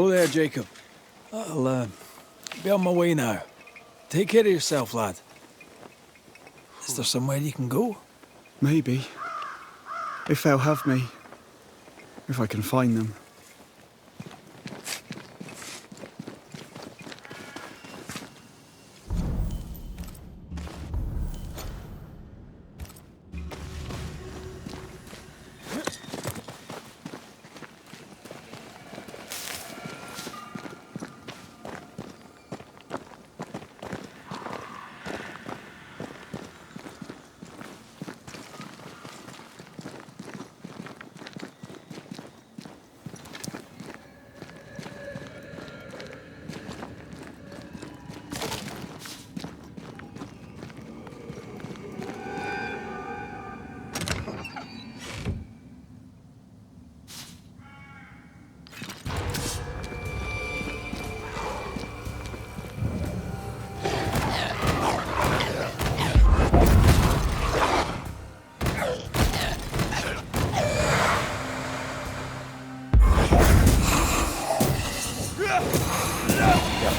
Oh there, Jacob. I'll be on my way now. Take care of yourself, lad. Is there somewhere you can go? Maybe. If they'll have me. If I can find them.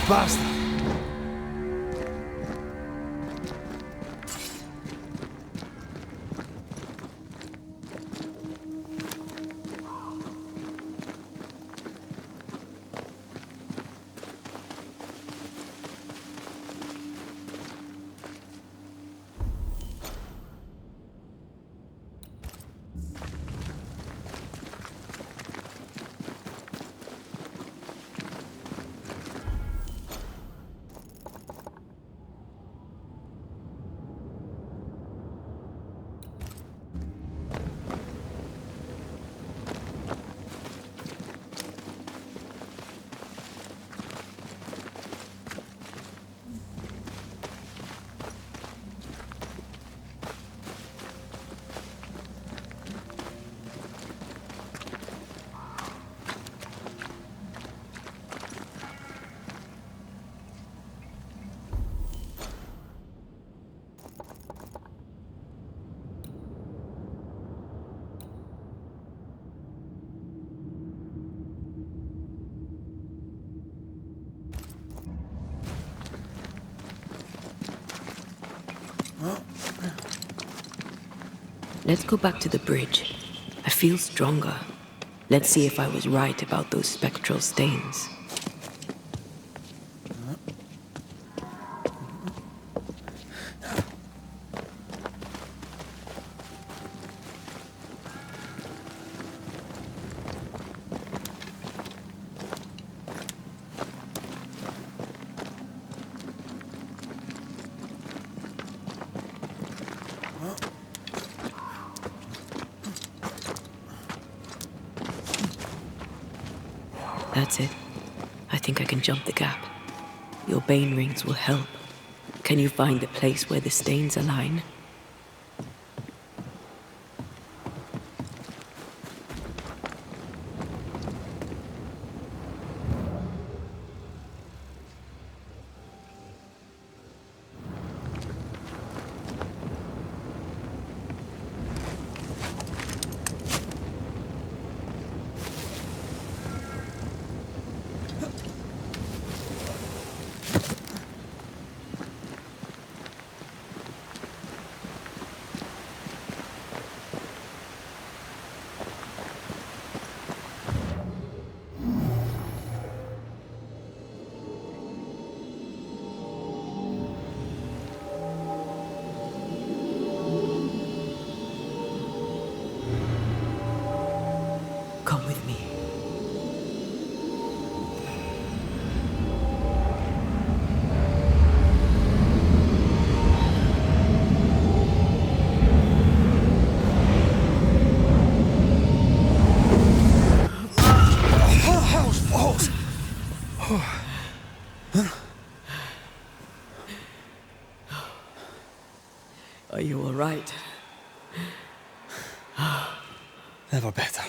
Bastard! Let's go back to the bridge. I feel stronger. Let's see if I was right about those spectral stains. That's it. I think I can jump the gap. Your bane rings will help. Can you find the place where the stains align? Come with me. Are you all right? Never better.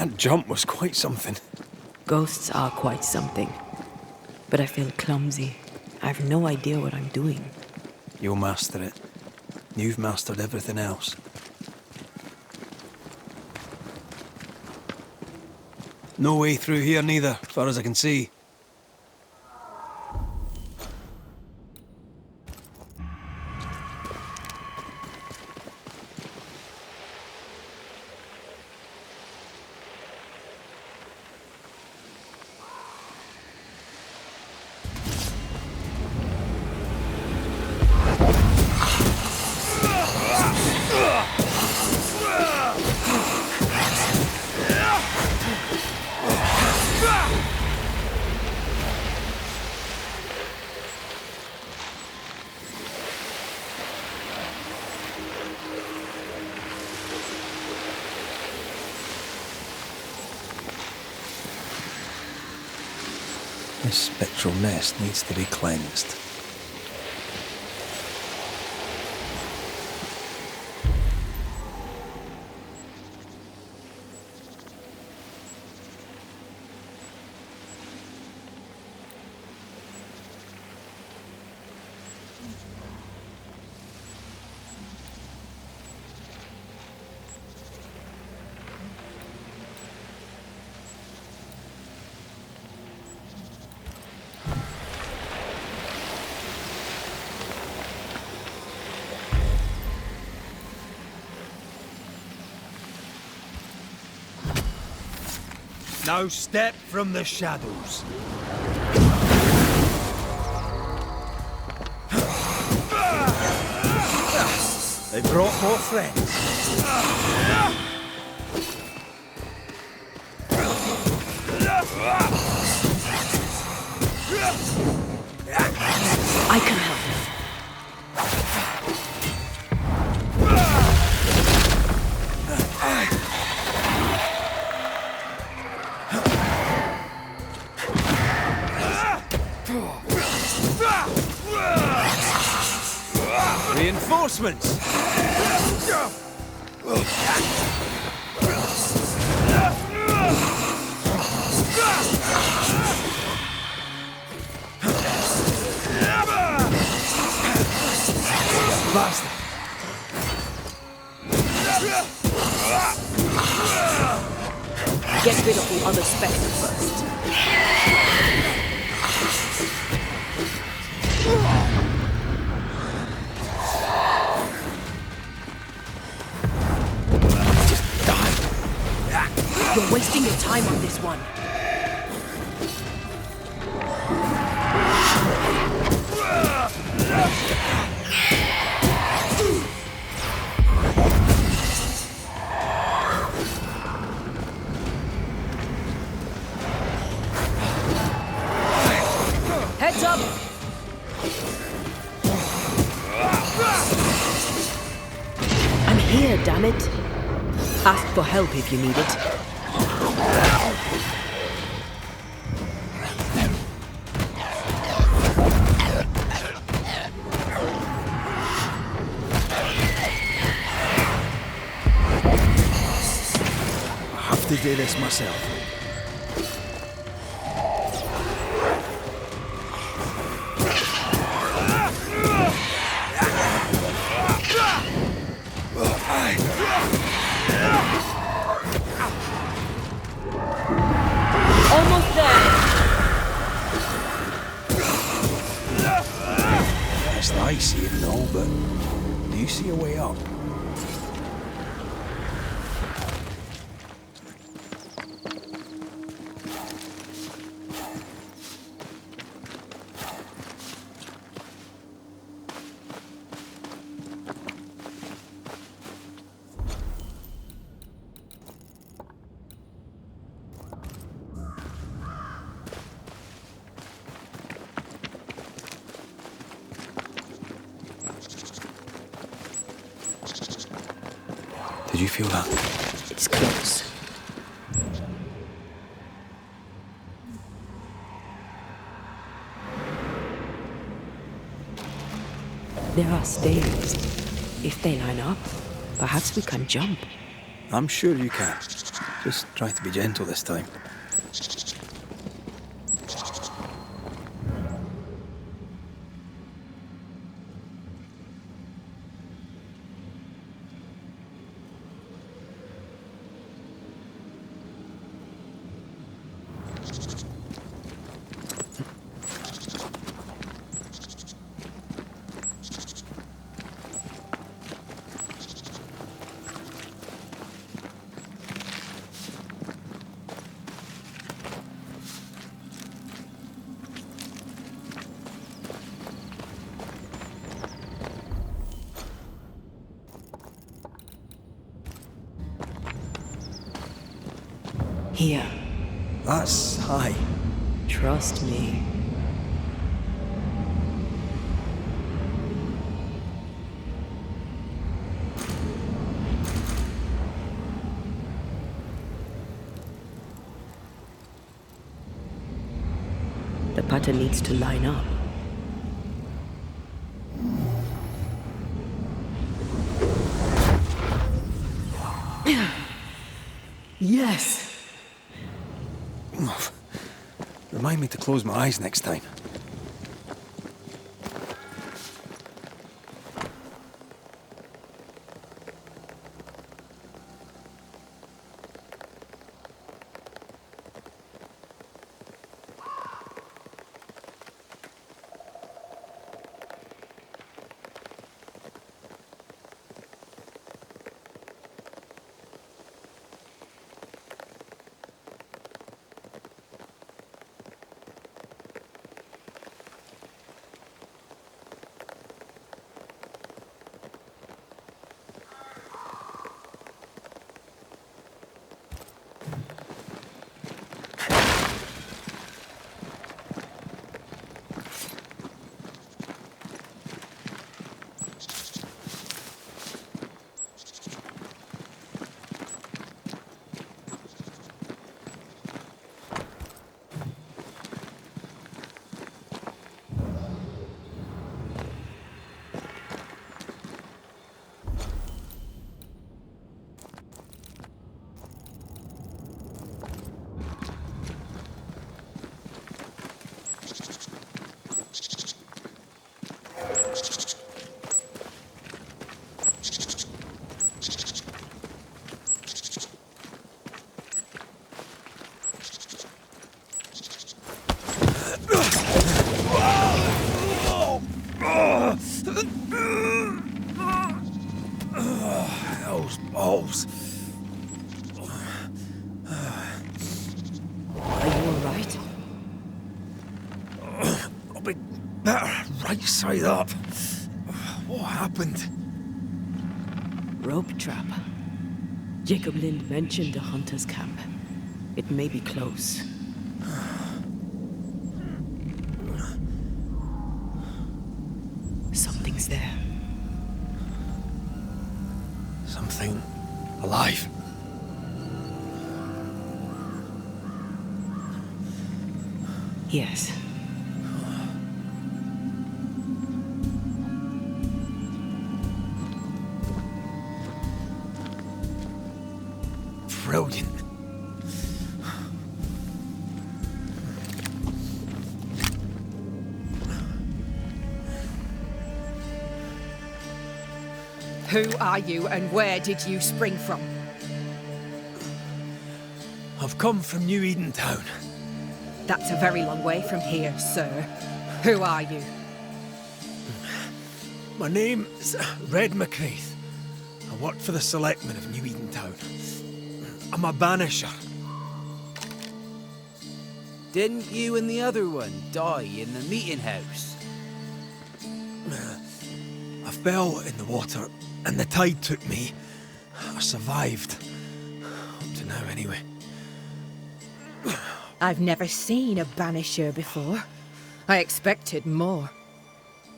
That jump was quite something. Ghosts are quite something. But I feel clumsy. I have no idea what I'm doing. You'll master it. You've mastered everything else. No way through here neither, as far as I can see. This spectral nest needs to be cleansed. No step from the shadows. They brought more friends. I can help. Reinforcements! Bastard! Get rid of the other spectre first. Just die. You're wasting your time on this one. Heads up! I'm here, damn it. Ask for help if you need it. I have to do this myself. Almost there. It's icy and all, but do you see a way up? Did you feel that? It's close. There are stairs. If they line up, perhaps we can jump. I'm sure you can. Just try to be gentle this time. Here, That's high. trust me. The pattern needs to line up. Yes! Remind me to close my eyes next time. Those balls. Are you alright? I'll be better right side up. What happened? Rope trap. Jacob Lind mentioned a hunter's camp. It may be close. Something's there. Something alive. Yes. Brilliant. Who are you and where did you spring from? I've come from New Eden Town. That's a very long way from here, sir. Who are you? My name's Red McCraith. I work for the selectmen of New Eden Town. I'm a banisher. Didn't you and the other one die in the meeting house? I fell in the water and the tide took me. I survived. Up to now, anyway. I've never seen a banisher before. I expected more.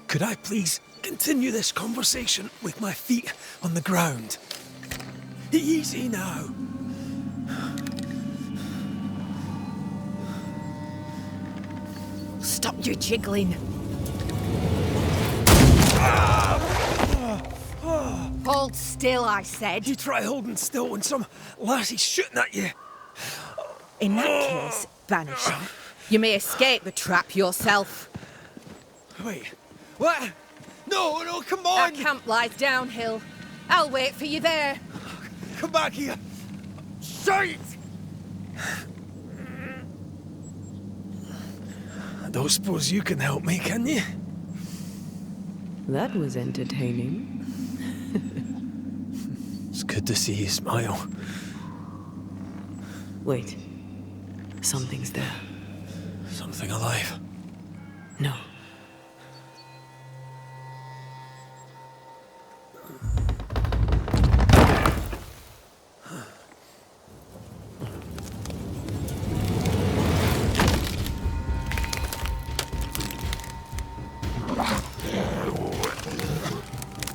Could I please continue this conversation with my feet on the ground? Easy now. Stop your jiggling. Hold still, I said. You try holding still when some lassie's shooting at you. In that case, Banisher, you may escape the trap yourself. Wait, what? No, no, come Our on! camp lies downhill. I'll wait for you there. Come back here! Shite! I don't suppose you can help me, can you? That was entertaining. It's good to see you smile. Wait. Something's there. Something alive. No.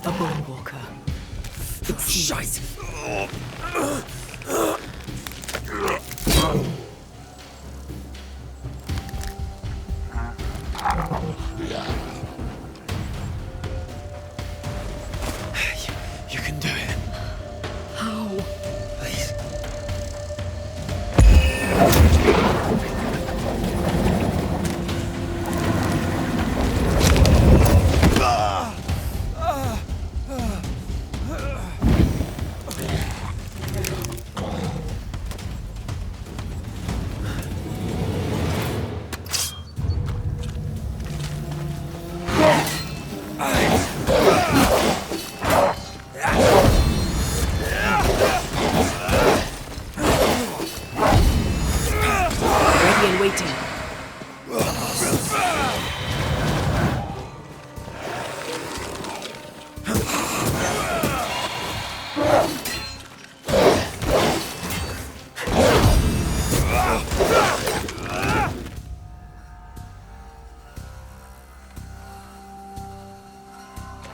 A bone walker. It's Shite! You can do it. How? Please. Ready and waiting.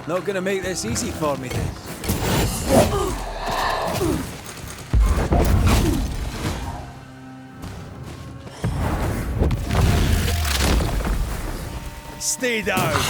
Not gonna make this easy for me then. Stay down.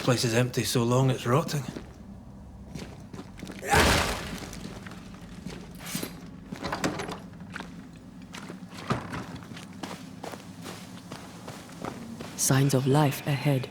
Place is empty so long it's rotting. signs of life ahead.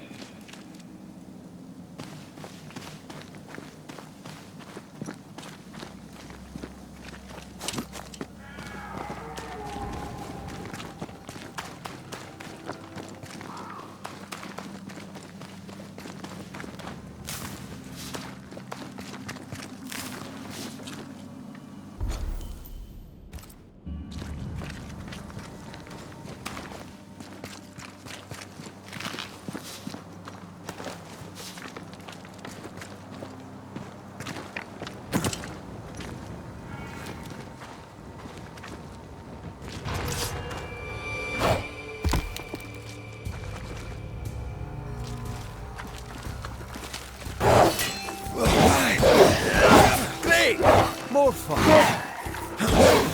More fun.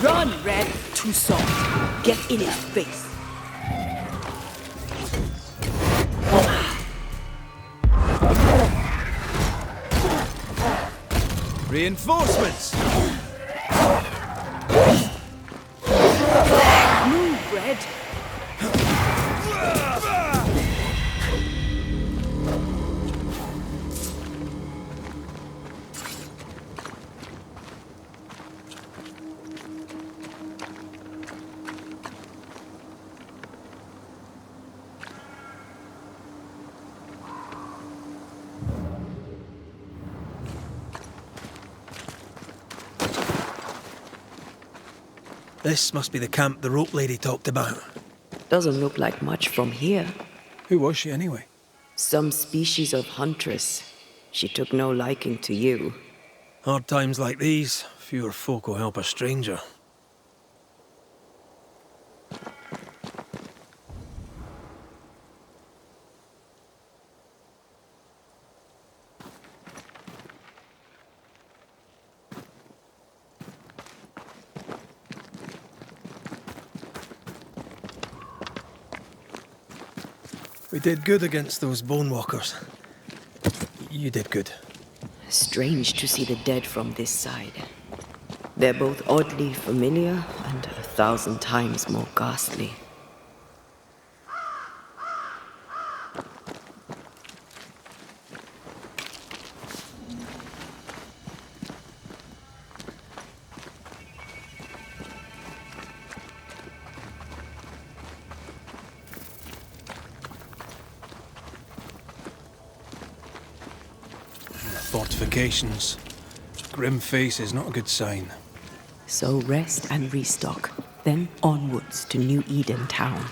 Run, Red! Too soft. Get in his face. Reinforcements! Move, Red! This must be the camp the rope lady talked about. Doesn't look like much from here. Who was she anyway? Some species of huntress. She took no liking to you. Hard times like these, fewer folk will help a stranger. We did good against those bone walkers. You did good. Strange to see the dead from this side. They're both oddly familiar and 1,000 times more ghastly. Fortifications. Grim face is not a good sign. So rest and restock, then onwards to New Eden town.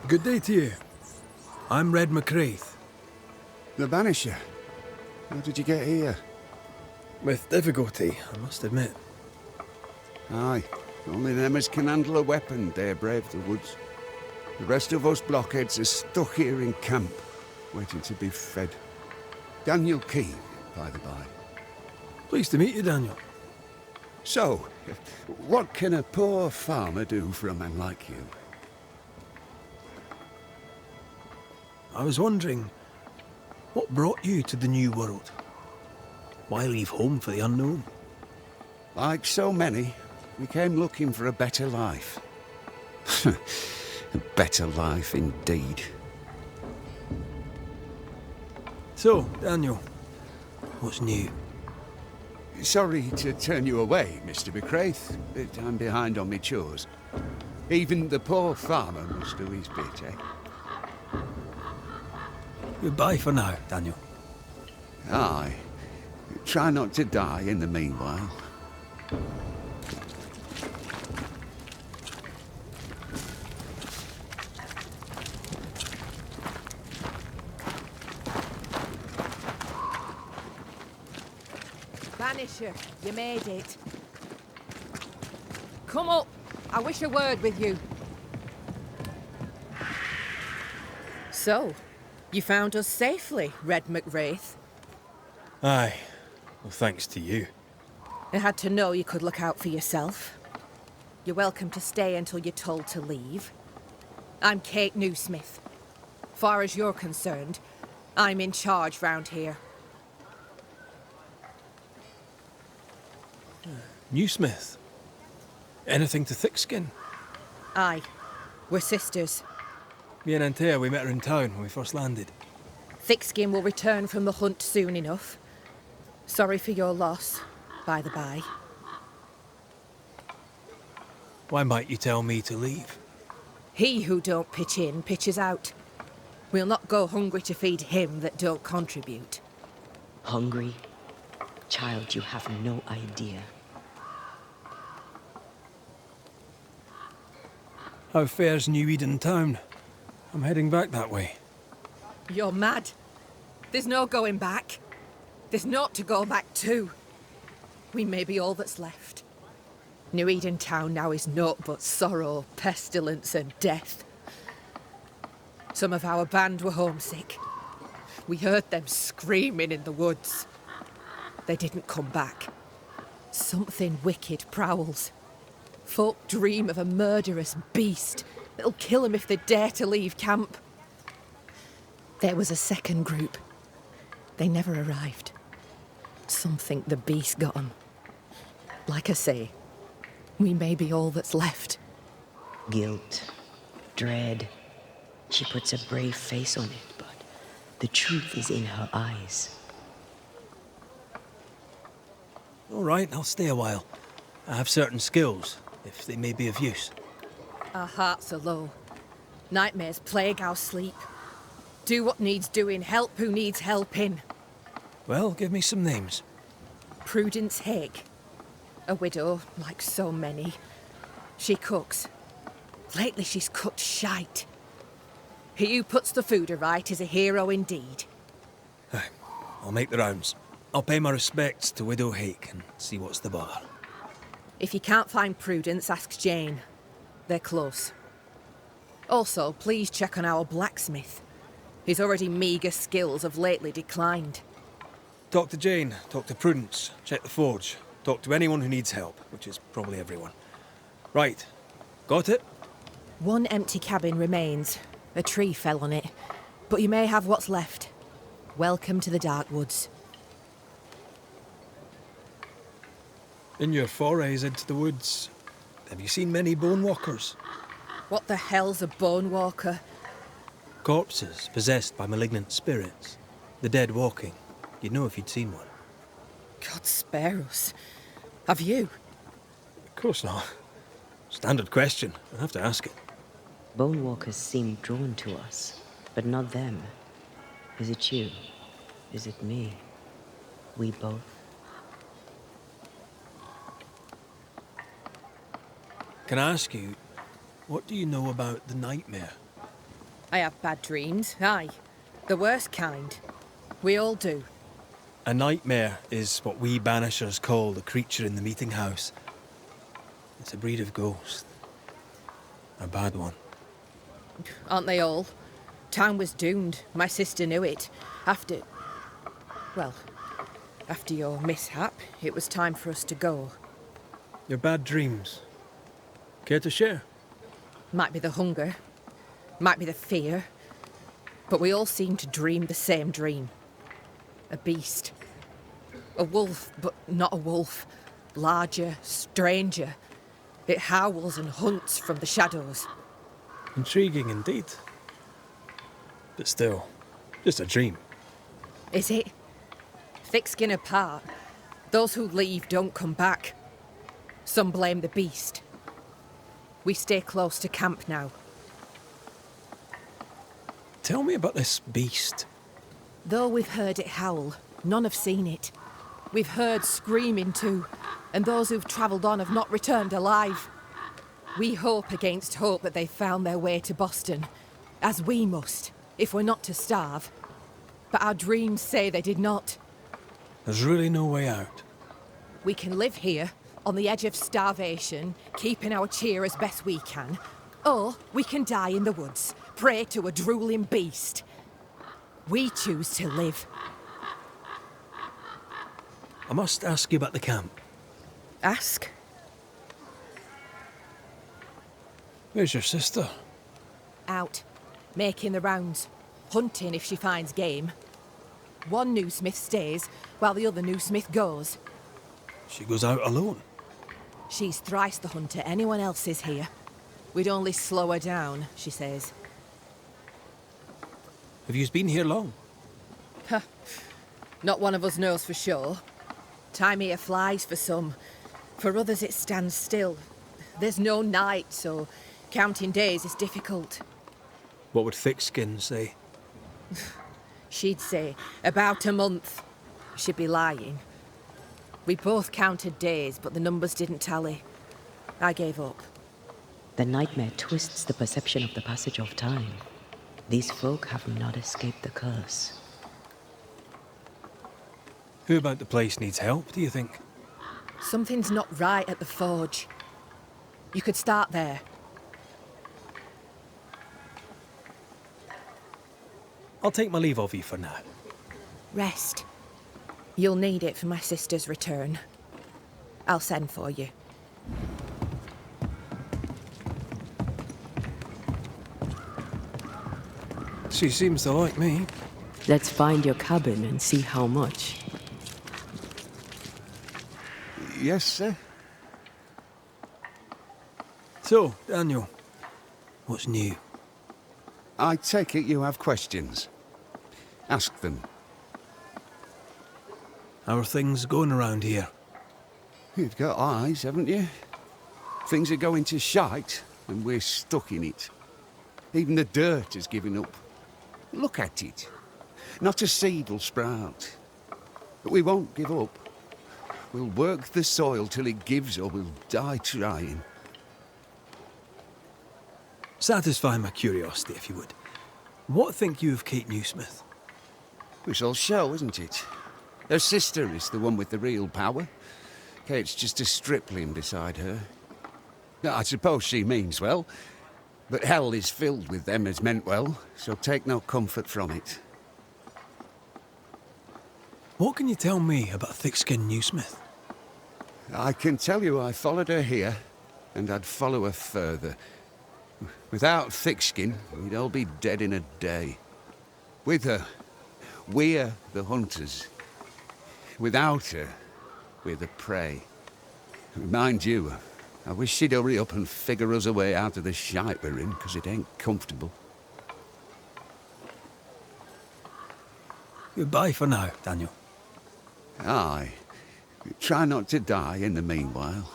Good day to you. I'm Red McCraith. The Banisher? How did you get here? With difficulty, I must admit. Aye, only them as can handle a weapon dare brave the woods. The rest of us blockheads are stuck here in camp, waiting to be fed. Daniel Keane, by the by. Pleased to meet you, Daniel. So, what can a poor farmer do for a man like you? I was wondering, what brought you to the New World? Why leave home for the unknown? Like so many, we came looking for a better life. A better life indeed. So, Daniel, what's new? Sorry to turn you away, Mr. McCraith, but I'm behind on my chores. Even the poor farmer must do his bit, eh? Goodbye for now, Daniel. Aye. Try not to die in the meanwhile. Banisher, you made it. Come up. I wish a word with you. So, you found us safely, Red McWraith. Aye. Well, thanks to you. I had to know you could look out for yourself. You're welcome to stay until you're told to leave. I'm Kate Newsmith. Far as you're concerned, I'm in charge round here. Newsmith. Anything to thick skin? Aye. We're sisters. Me and Antea, we met her in town when we first landed. Thickskin will return from the hunt soon enough. Sorry for your loss, by the by. Why might you tell me to leave? He who don't pitch in, pitches out. We'll not go hungry to feed him that don't contribute. Hungry? Child, you have no idea. How fares New Eden town? I'm heading back that way. You're mad. There's no going back. There's naught to go back to. We may be all that's left. New Eden town now is naught but sorrow, pestilence and death. Some of our band were homesick. We heard them screaming in the woods. They didn't come back. Something wicked prowls. Folk dream of a murderous beast that'll kill them if they dare to leave camp. There was a second group. They never arrived. Some think the beast got them. Like I say, we may be all that's left. Guilt, dread. She puts a brave face on it, but the truth is in her eyes. All right, I'll stay a while. I have certain skills, if they may be of use. Our hearts are low. Nightmares plague our sleep. Do what needs doing, help who needs helping. Well, give me some names. Prudence Hake. A widow, like so many. She cooks. Lately she's cooked shite. He who puts the food aright is a hero indeed. Aye, I'll make the rounds. I'll pay my respects to Widow Hake and see what's the bother. If you can't find Prudence, ask Jane. They're close. Also, please check on our blacksmith. His already meagre skills have lately declined. Talk to Jane, talk to Prudence, check the forge, talk to anyone who needs help, which is probably everyone. Right, got it? One empty cabin remains. A tree fell on it, but you may have what's left. Welcome to the Dark Woods. In your forays into the woods, have you seen many bone walkers? What the hell's a bone walker? Corpses possessed by malignant spirits. The dead walking. You'd know if you'd seen one. God spare us. Have you? Of course not. Standard question. I have to ask it. Bone walkers seem drawn to us, but not them. Is it you? Is it me? We both? Can I ask you, what do you know about the nightmare? I have bad dreams, aye. The worst kind. We all do. A nightmare is what we Banishers call the creature in the meeting house. It's a breed of ghost. A bad one. Aren't they all? Town was doomed. My sister knew it. After your mishap, it was time for us to go. Your bad dreams. Care to share? Might be the hunger. Might be the fear. But we all seem to dream the same dream. A beast. A wolf, but not a wolf. Larger, stranger. It howls and hunts from the shadows. Intriguing indeed. But still, just a dream. Is it? Thick skin apart, those who leave don't come back. Some blame the beast. We stay close to camp now. Tell me about this beast. Though we've heard it howl, none have seen it. We've heard screaming too, and those who've travelled on have not returned alive. We hope against hope that they found their way to Boston, as we must, if we're not to starve. But our dreams say they did not. There's really no way out. We can live here, on the edge of starvation, keeping our cheer as best we can. Or we can die in the woods, prey to a drooling beast. We choose to live. I must ask you about the camp. Ask? Where's your sister? Out, making the rounds, hunting if she finds game. One new smith stays, while the other new smith goes. She goes out alone. She's thrice the hunter anyone else is here. We'd only slow her down, she says. Have you been here long? Not one of us knows for sure. Time here flies for some. For others it stands still. There's no night, so counting days is difficult. What would Thickskin say? She'd say about a month. She'd be lying. We both counted days, but the numbers didn't tally. I gave up. The nightmare twists the perception of the passage of time. These folk have not escaped the curse. Who about the place needs help, do you think? Something's not right at the forge. You could start there. I'll take my leave of you for now. Rest. You'll need it for my sister's return. I'll send for you. She seems to like me. Let's find your cabin and see how much. Yes, sir? So, Daniel, what's new? I take it you have questions. Ask them. How are things going around here? You've got eyes, haven't you? Things are going to shite, and we're stuck in it. Even the dirt has given up. Look at it. Not a seed will sprout. But we won't give up. We'll work the soil till it gives or we'll die trying. Satisfy my curiosity, if you would. What think you of Kate Newsmith? We shall show, isn't it? Her sister is the one with the real power. Kate's just a stripling beside her. I suppose she means well, but hell is filled with them as meant well, so take no comfort from it. What can you tell me about Thickskin Newsmith? I can tell you I followed her here, and I'd follow her further. Without Thickskin, we'd all be dead in a day. With her, we're the hunters. Without her, we're the prey. Mind you, I wish she'd hurry up and figure us a way out of the shite we're in, because it ain't comfortable. Goodbye for now, Daniel. Aye. Try not to die in the meanwhile.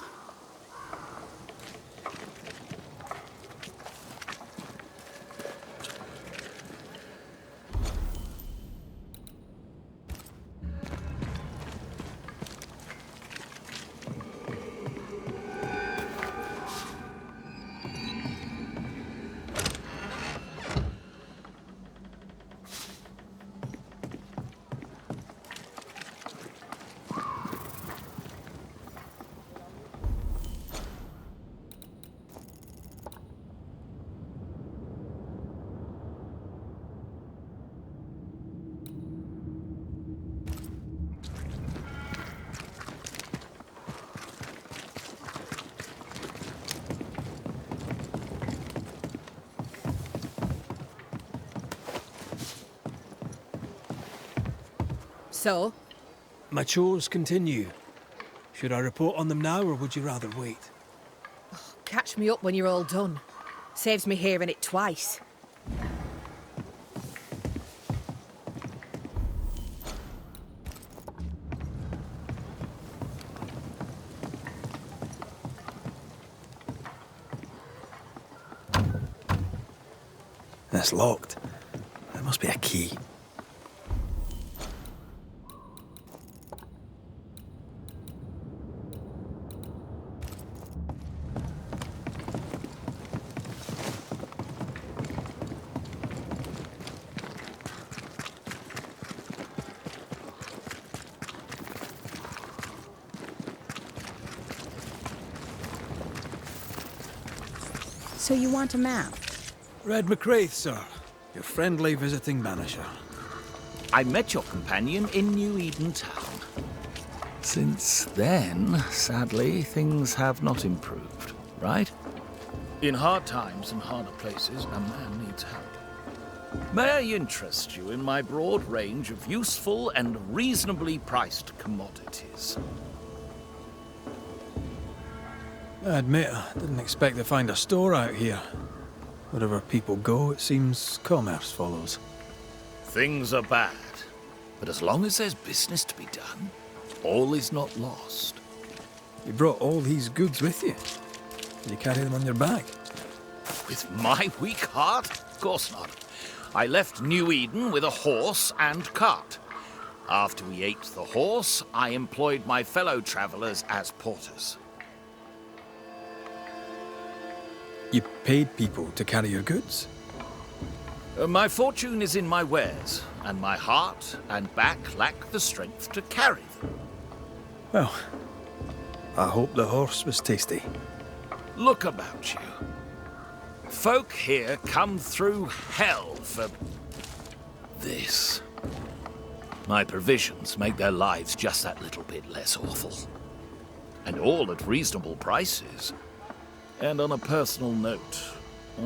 So? My chores continue. Should I report on them now, or would you rather wait? Catch me up when you're all done. Saves me hearing it twice. That's locked. There must be a key. So you want a map? Red McCraith, sir. Your friendly visiting banisher. I met your companion in New Eden Town. Since then, sadly, things have not improved, right? In hard times and harder places, a man needs help. May I interest you in my broad range of useful and reasonably priced commodities? I admit, I didn't expect to find a store out here. Wherever people go, it seems commerce follows. Things are bad, but as long as there's business to be done, all is not lost. You brought all these goods with you. Did you carry them on your back? With my weak heart? Of course not. I left New Eden with a horse and cart. After we ate the horse, I employed my fellow travelers as porters. You paid people to carry your goods? My fortune is in my wares, and my heart and back lack the strength to carry them. Well, I hope the horse was tasty. Look about you. Folk here come through hell for this. My provisions make their lives just that little bit less awful. And all at reasonable prices. And on a personal note,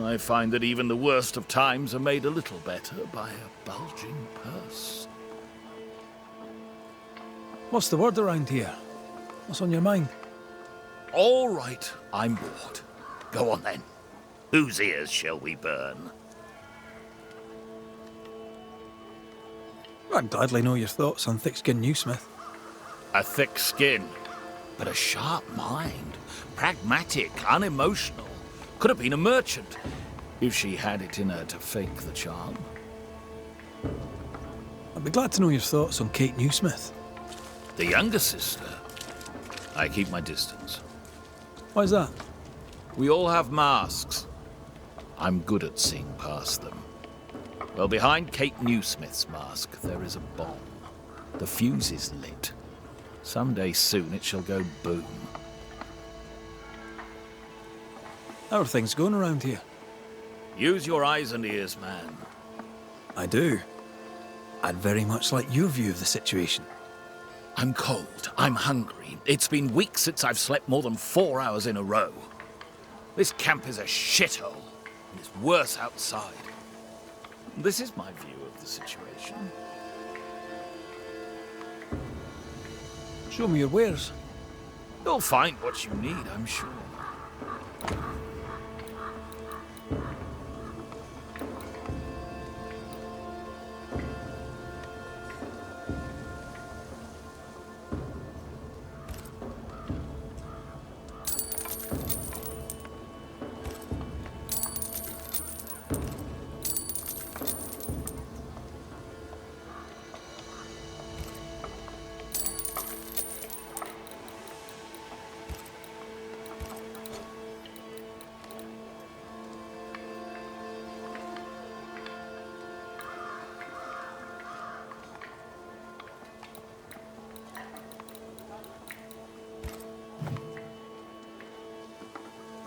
I find that even the worst of times are made a little better by a bulging purse. What's the word around here? What's on your mind? All right, I'm bored. Go on then. Whose ears shall we burn? I'd gladly know your thoughts on thick-skinned Newsmith. A thick skin, but a sharp mind. Pragmatic, unemotional. Could have been a merchant, if she had it in her to fake the charm. I'd be glad to know your thoughts on Kate Newsmith. The younger sister. I keep my distance. Why's that? We all have masks. I'm good at seeing past them. Well, behind Kate Newsmith's mask, there is a bomb. The fuse is lit. Someday soon it shall go boom. How are things going around here? Use your eyes and ears, man. I do. I'd very much like your view of the situation. I'm cold. I'm hungry. It's been weeks since I've slept more than 4 hours in a row. This camp is a shithole, and it's worse outside. This is my view of the situation. Show me your wares. You'll find what you need, I'm sure.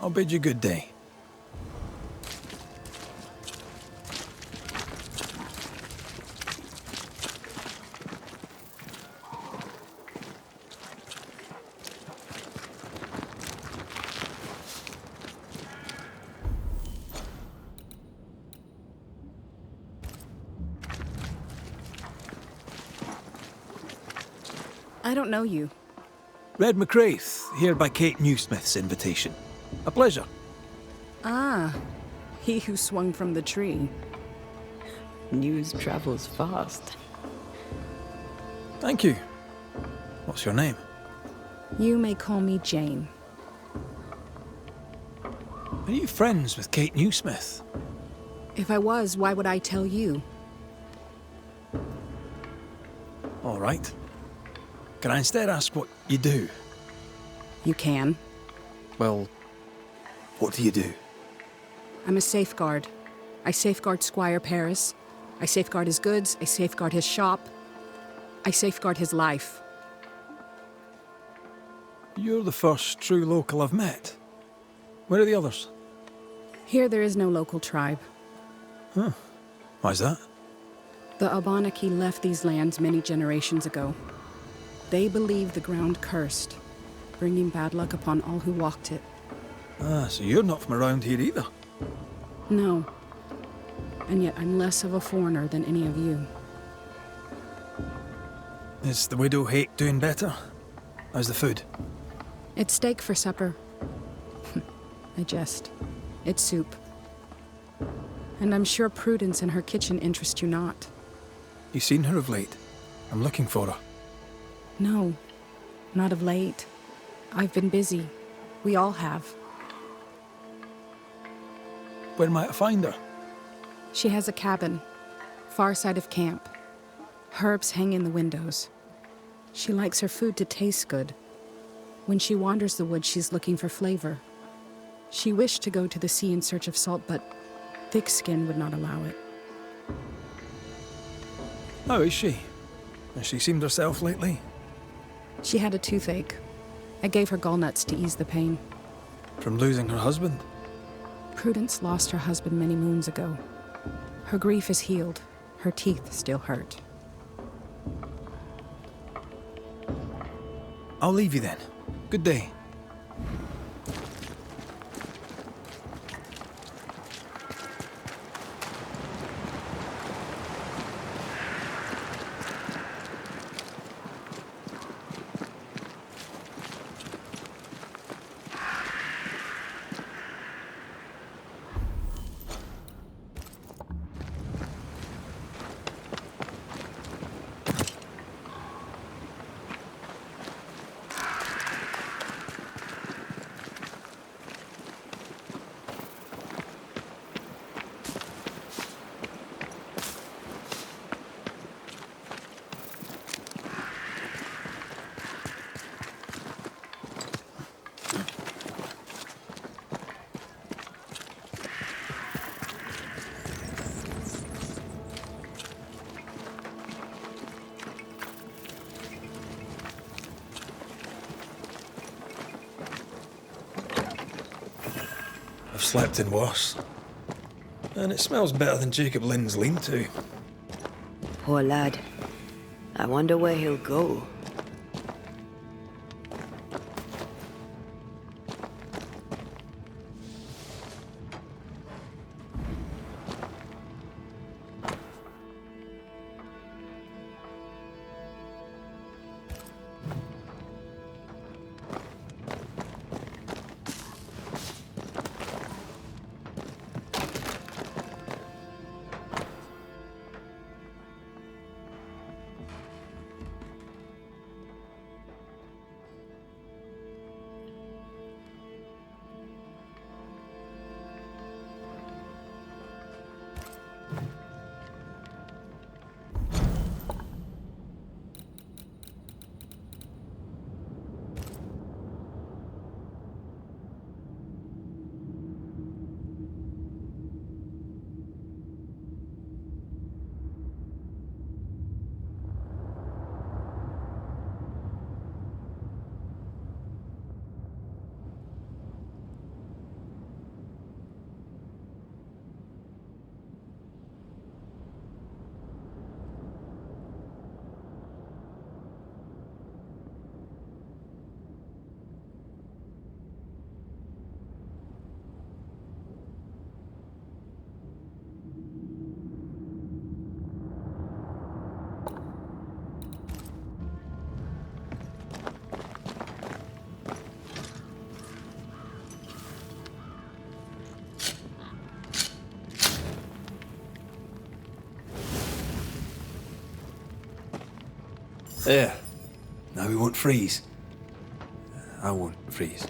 I'll bid you good day. I don't know you. Red McCraith, here by Kate Newsmith's invitation. A pleasure. Ah, he who swung from the tree. News travels fast. Thank you. What's your name? You may call me Jane. Are you friends with Kate Newsmith? If I was, why would I tell you? All right. Can I instead ask what you do? You can. Well, what do you do? I'm a safeguard. I safeguard Squire Paris. I safeguard his goods. I safeguard his shop. I safeguard his life. You're the first true local I've met. Where are the others? Here there is no local tribe. Huh. Why's that? The Abenaki left these lands many generations ago. They believe the ground cursed, bringing bad luck upon all who walked it. Ah, so you're not from around here either. No. And yet I'm less of a foreigner than any of you. Is the widow Hake doing better? How's the food? It's steak for supper. I jest. It's soup. And I'm sure Prudence and her kitchen interest you not. You seen her of late? I'm looking for her. No, not of late. I've been busy. We all have. Where might I find her? She has a cabin, far side of camp. Herbs hang in the windows. She likes her food to taste good. When she wanders the woods, she's looking for flavor. She wished to go to the sea in search of salt, but thick skin would not allow it. How is she? Has she seemed herself lately? She had a toothache. I gave her gallnuts to ease the pain. From losing her husband? Prudence lost her husband many moons ago. Her grief is healed. Her teeth still hurt. I'll leave you then. Good day. I've slept in worse. And it smells better than Jacob Lynn's lean-to. Poor lad. I wonder where he'll go. There. Now we won't freeze. I won't freeze.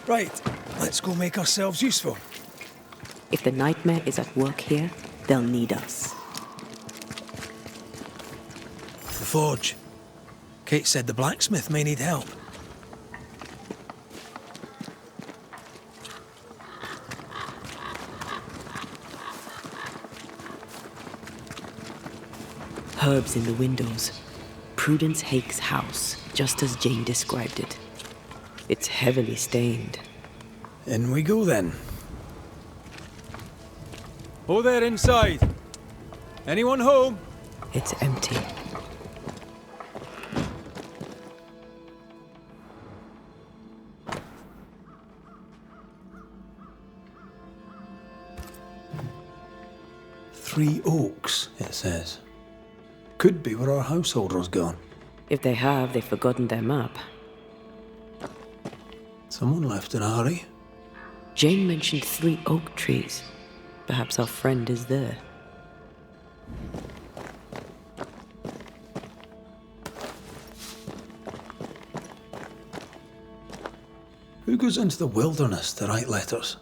Right, let's go make ourselves useful. If the nightmare is at work here, they'll need us. The forge. Kate said the blacksmith may need help. Herbs in the windows. Prudence Hake's house, just as Jane described it. It's heavily stained. In we go then. Oh, there inside. Anyone home? It's empty. Three Oaks, it says. Could be where our householder's gone. If they have, they've forgotten their map. Someone left in a hurry. Jane mentioned 3 oak trees. Perhaps our friend is there. Who goes into the wilderness to write letters?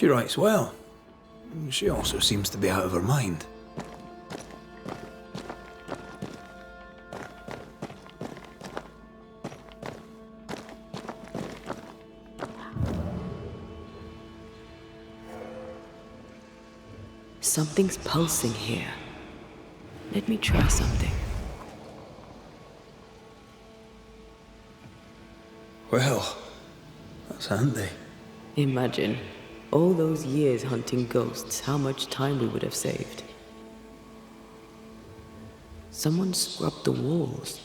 She writes well. She also seems to be out of her mind. Something's pulsing here. Let me try something. Well, that's handy. Imagine, all those years hunting ghosts, how much time we would have saved. Someone scrubbed the walls.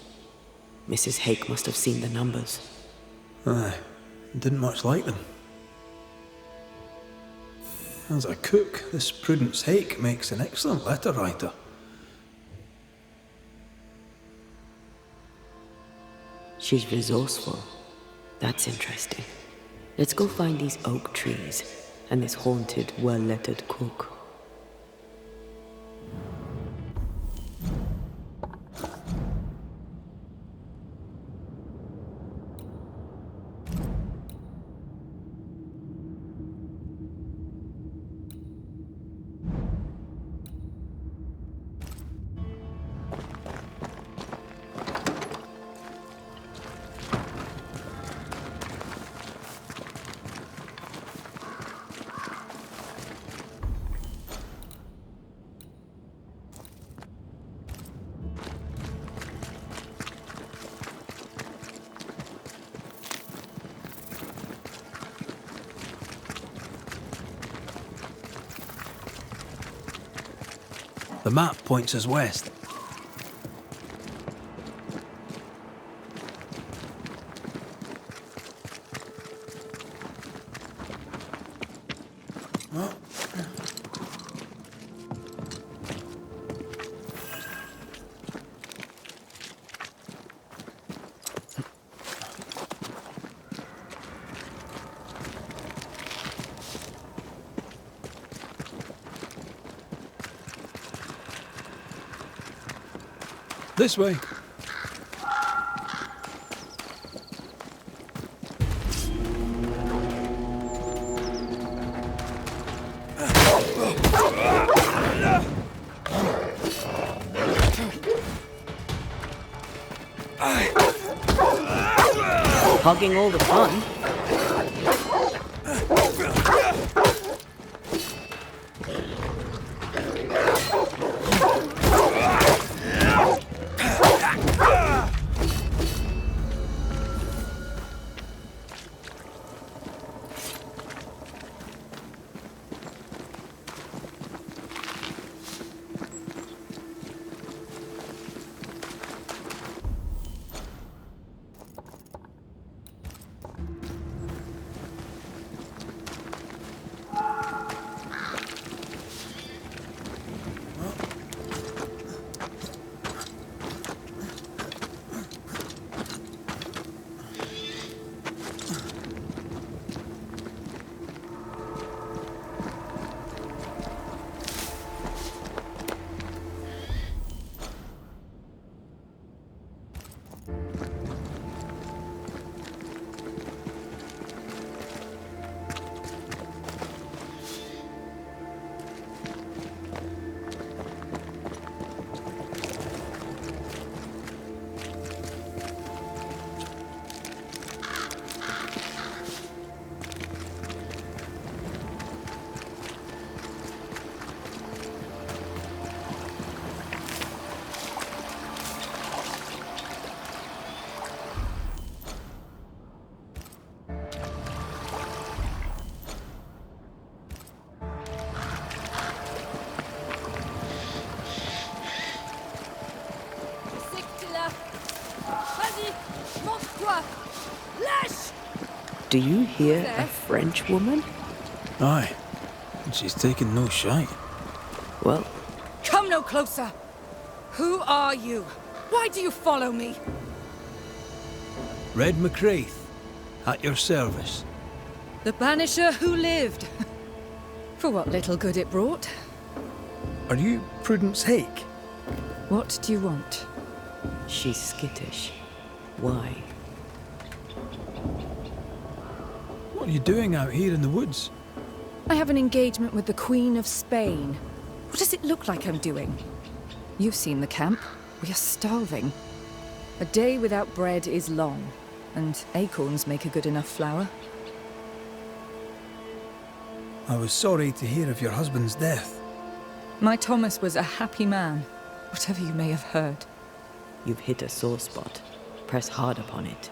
Mrs. Hake must have seen the numbers. Aye, didn't much like them. As a cook, this Prudence Hake makes an excellent letter writer. She's resourceful. That's interesting. Let's go find these oak trees and this haunted, well-lettered cook. The map points us west. This way. Hogging all the fun. Do you hear a French woman? Aye. And she's taking no shite. Well, Come no closer! Who are you? Why do you follow me? Red McCraith, at your service. The Banisher who lived. For what little good it brought. Are you Prudence Hake? What do you want? she's skittish. Why? What are you doing out here in the woods? I have an engagement with the Queen of Spain. What does it look like I'm doing? You've seen the camp. We are starving. A day without bread is long, and acorns make a good enough flour. I was sorry to hear of your husband's death. My Thomas was a happy man, whatever you may have heard. You've hit a sore spot. Press hard upon it.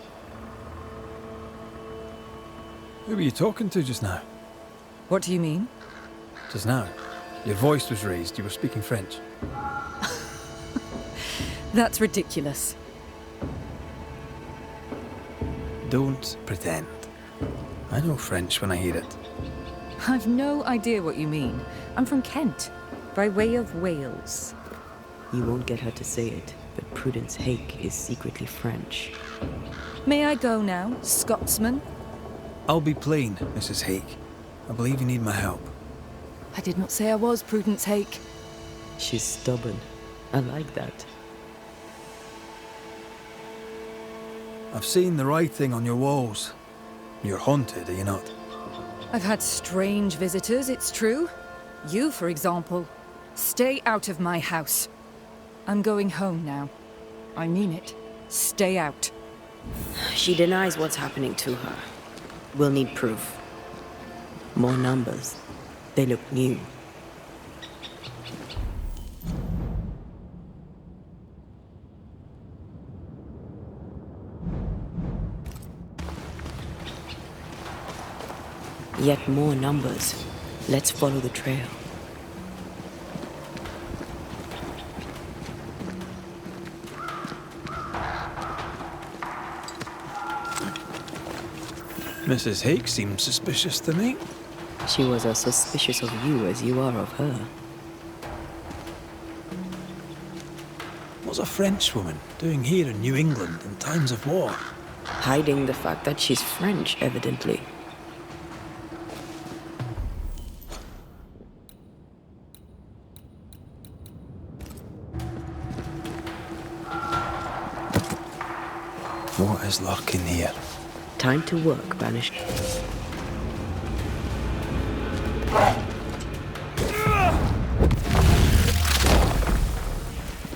Who were you talking to just now? What do you mean? Just now. Your voice was raised. You were speaking French. That's ridiculous. Don't pretend. I know French when I hear it. I've no idea what you mean. I'm from Kent, by way of Wales. You won't get her to say it, but Prudence Hake is secretly French. May I go now, Scotsman? I'll be plain, Mrs. Hake. I believe you need my help. I did not say I was Prudence Hake. She's stubborn. I like that. I've seen the writing on your walls. You're haunted, are you not? I've had strange visitors, it's true. You, for example. Stay out of my house. I'm going home now. I mean it. Stay out. She denies what's happening to her. We'll need proof. More numbers. They look new. Yet more numbers. Let's follow the trail. Mrs. Hake seems suspicious to me. She was as suspicious of you as you are of her. What's a French woman doing here in New England in times of war? Hiding the fact that she's French, evidently. What is luck in here? Time to work, Banishers.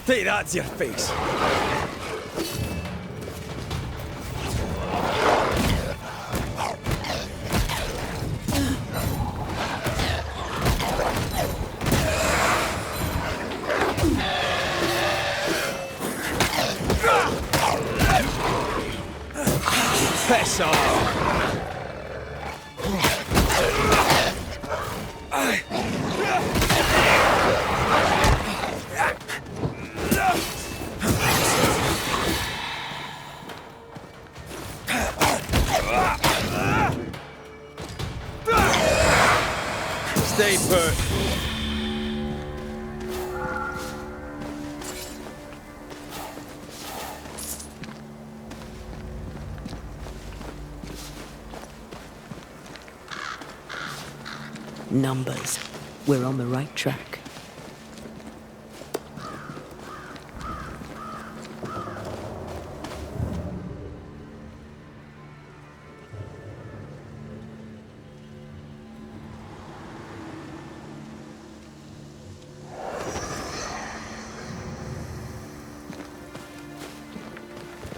Take that to your face. Piss off! Stay put. Numbers. We're on the right track.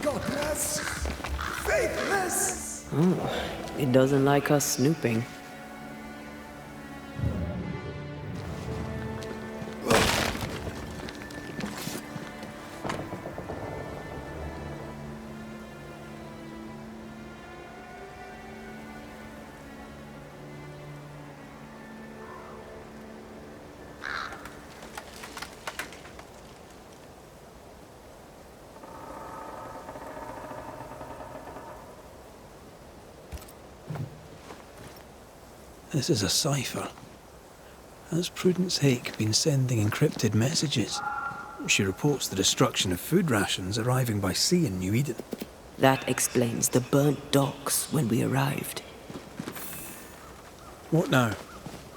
Godless! Faithless! Oh, it doesn't like us snooping. This is a cipher. Has Prudence Hake been sending encrypted messages? She reports the destruction of food rations arriving by sea in New Eden. That explains the burnt docks when we arrived. What now?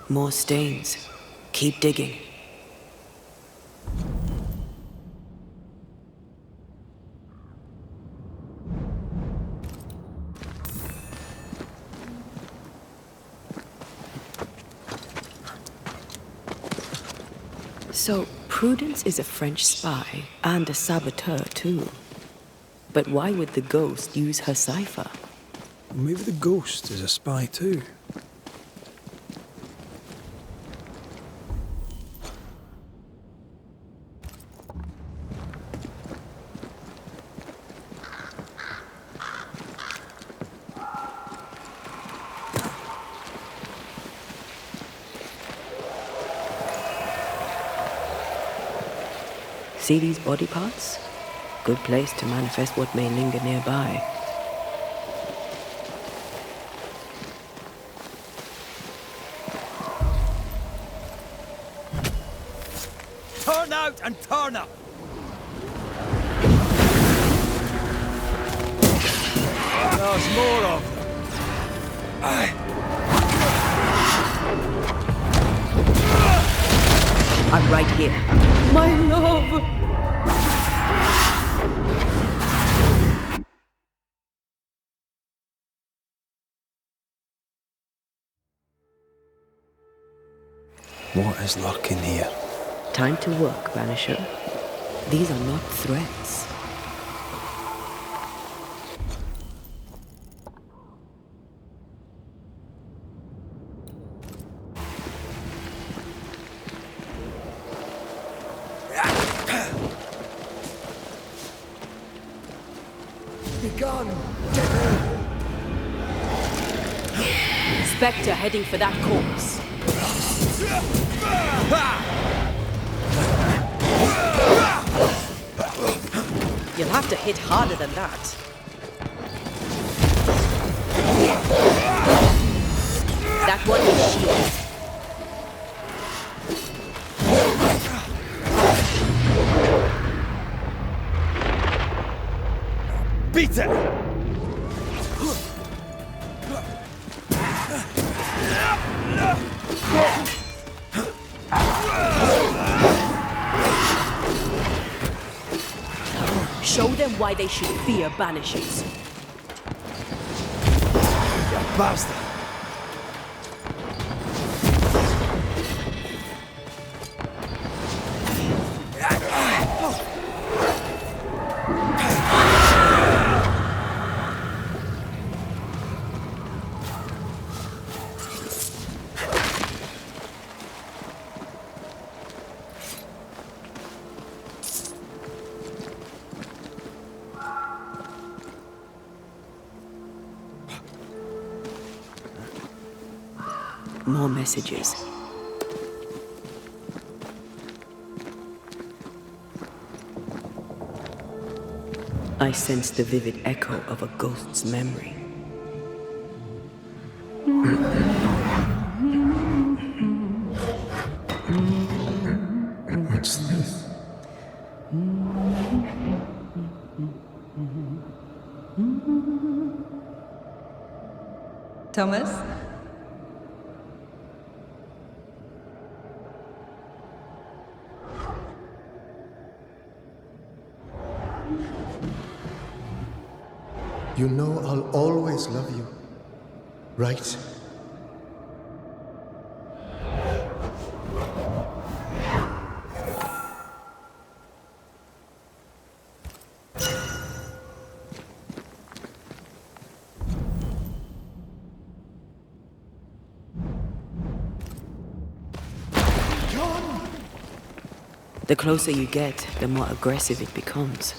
More stains. Keep digging. So, Prudence is a French spy and a saboteur too. But why would the ghost use her cipher? Maybe the ghost is a spy too. See these body parts? Good place to manifest what may linger nearby. Turn out and turn up! There's more of them. I'm right here. My love! What is lurking here? Time to work, Banisher. These are not threats. Spectre heading for that corpse. You'll have to hit harder than that. That one is shield. Beat it! Show them why they should fear Banishers. Bastard! More messages. I sense the vivid echo of a ghost's memory. What's this? Thomas? You know I'll always love you, right? The closer you get, the more aggressive it becomes.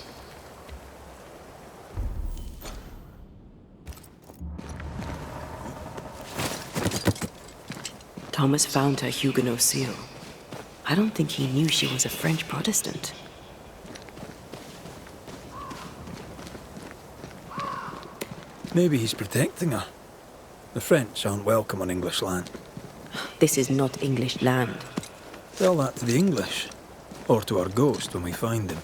Thomas found her Huguenot seal. I don't think he knew she was a French Protestant. Maybe he's protecting her. The French aren't welcome on English land. This is not English land. Tell that to the English, or to our ghost when we find him.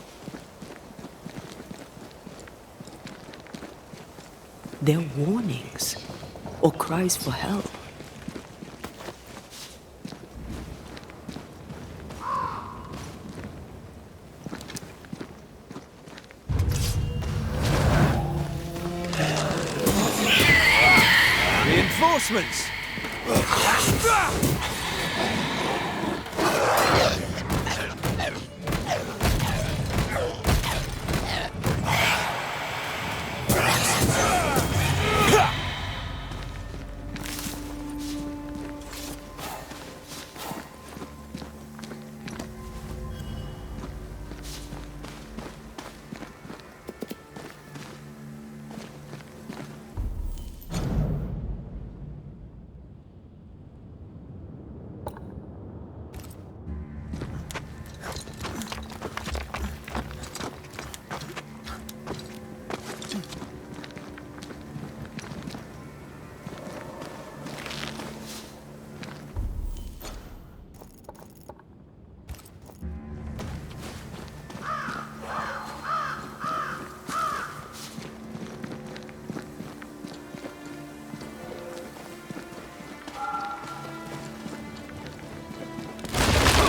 They're warnings, or cries for help. Reinforcements!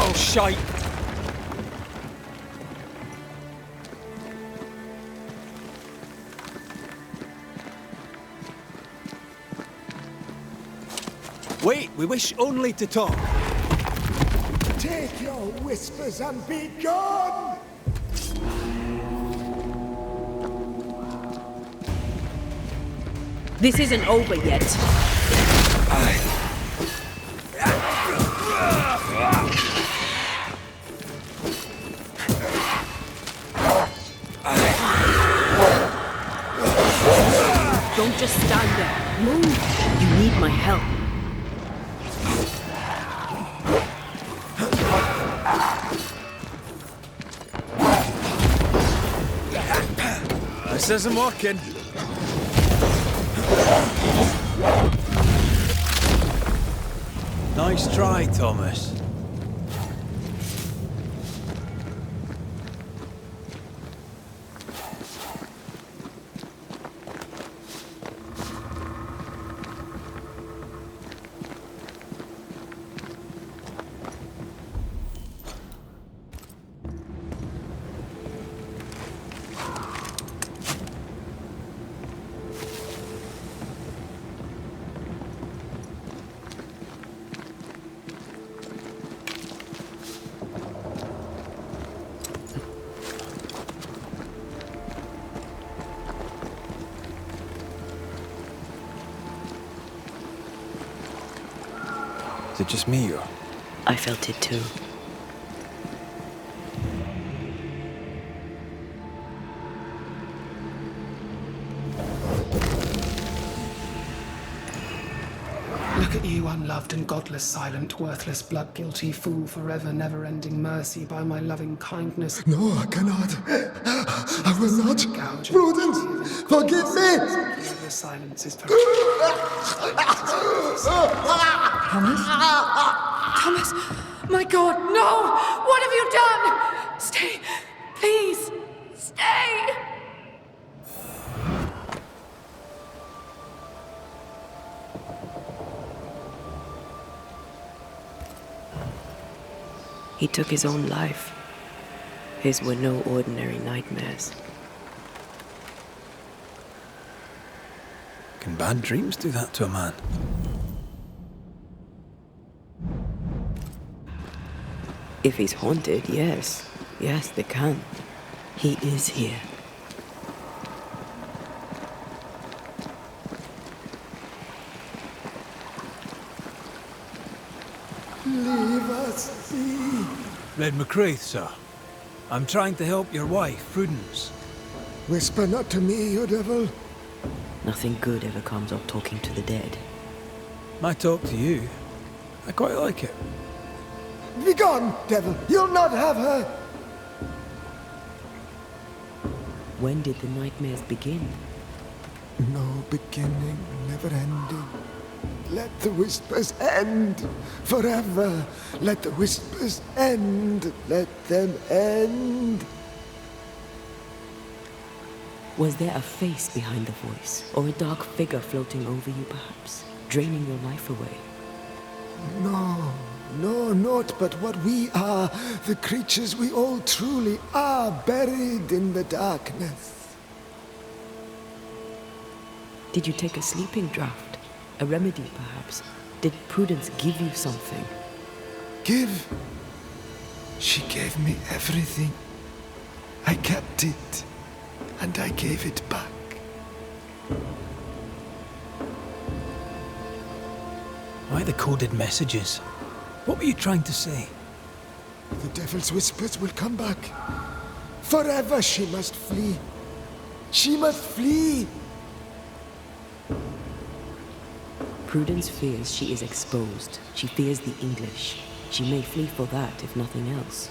Oh, shite! Wait, we wish only to talk. Take your whispers and be gone! This isn't over yet. Don't just stand there. Move. You need my help. This isn't working. Nice try, Thomas. Is it just me, or? I felt it too. Look at you, unloved and godless, silent, worthless, blood-guilty fool, forever never-ending mercy by my loving kindness. No, I cannot. I will not. Prudence, forgive me! Your silence is Thomas! My God, no! What have you done? Stay, please, stay! He took his own life. His were no ordinary nightmares. Can bad dreams do that to a man? If he's haunted, yes. Yes, they can. He is here. Leave us be. Red McCraith, sir. I'm trying to help your wife, Prudence. Whisper not to me, you devil. Nothing good ever comes of talking to the dead. My talk to you, I quite like it. Begone, devil! You'll not have her! When did the nightmares begin? No beginning, never ending. let the whispers end. Forever, let the whispers end. Let them end. Was there a face behind the voice, or a dark figure floating over you, perhaps, draining your life away? No, no, not but what we are, the creatures we all truly are, buried in the darkness. Did you take a sleeping draught? A remedy, perhaps? Did Prudence give you something? Give? She gave me everything. I kept it, and I gave it back. Why the coded messages? What were you trying to say? The devil's whispers will come back. Forever she must flee. She must flee. Prudence fears she is exposed. She fears the English. She may flee for that, if nothing else.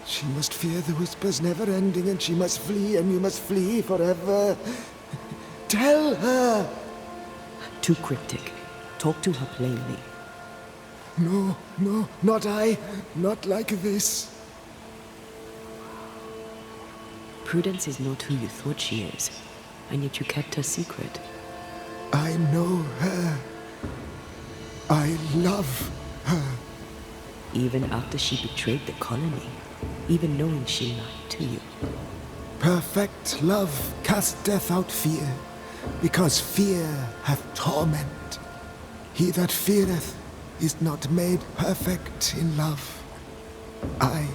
She must fear the whispers never ending, and she must flee, and you must flee forever. Tell her! Too cryptic. Talk to her plainly. No, no, not I. Not like this. Prudence is not who you thought she is, and yet you kept her secret. I know her. I love her. Even after she betrayed the colony, even knowing she lied to you. Perfect love casteth out fear, because fear hath torment. He that feareth is not made perfect in love. I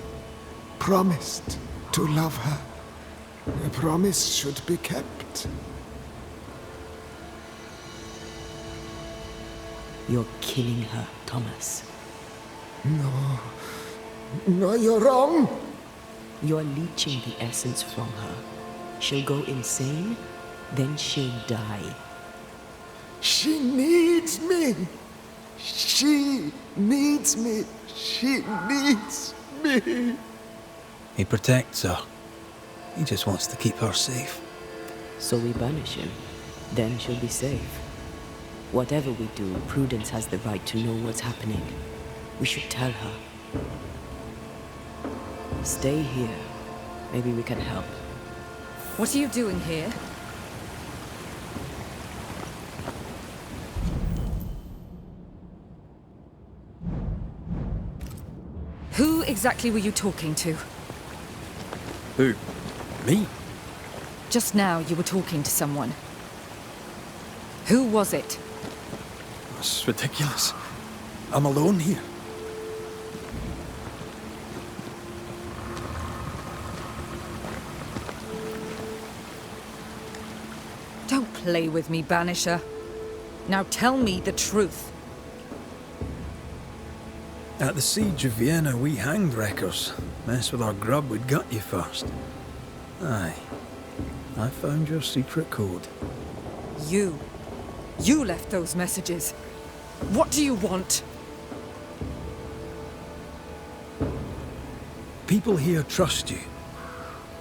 promised to love her. A promise should be kept. You're killing her, Thomas. No. No, you're wrong. You're leeching the essence from her. She'll go insane, then she'll die. She needs me. She needs me. She needs me. He protects her. He just wants to keep her safe. So we banish him. Then she'll be safe. Whatever we do, Prudence has the right to know what's happening. We should tell her. Stay here. Maybe we can help. What are you doing here? Who exactly were you talking to? Who? Me? Just now you were talking to someone. Who was it? That's ridiculous. I'm alone here. Don't play with me, Banisher. Now tell me the truth. At the siege of Vienna, we hanged wreckers. Mess with our grub, we'd gut you first. Aye. I found your secret code. You left those messages. What do you want? People here trust you.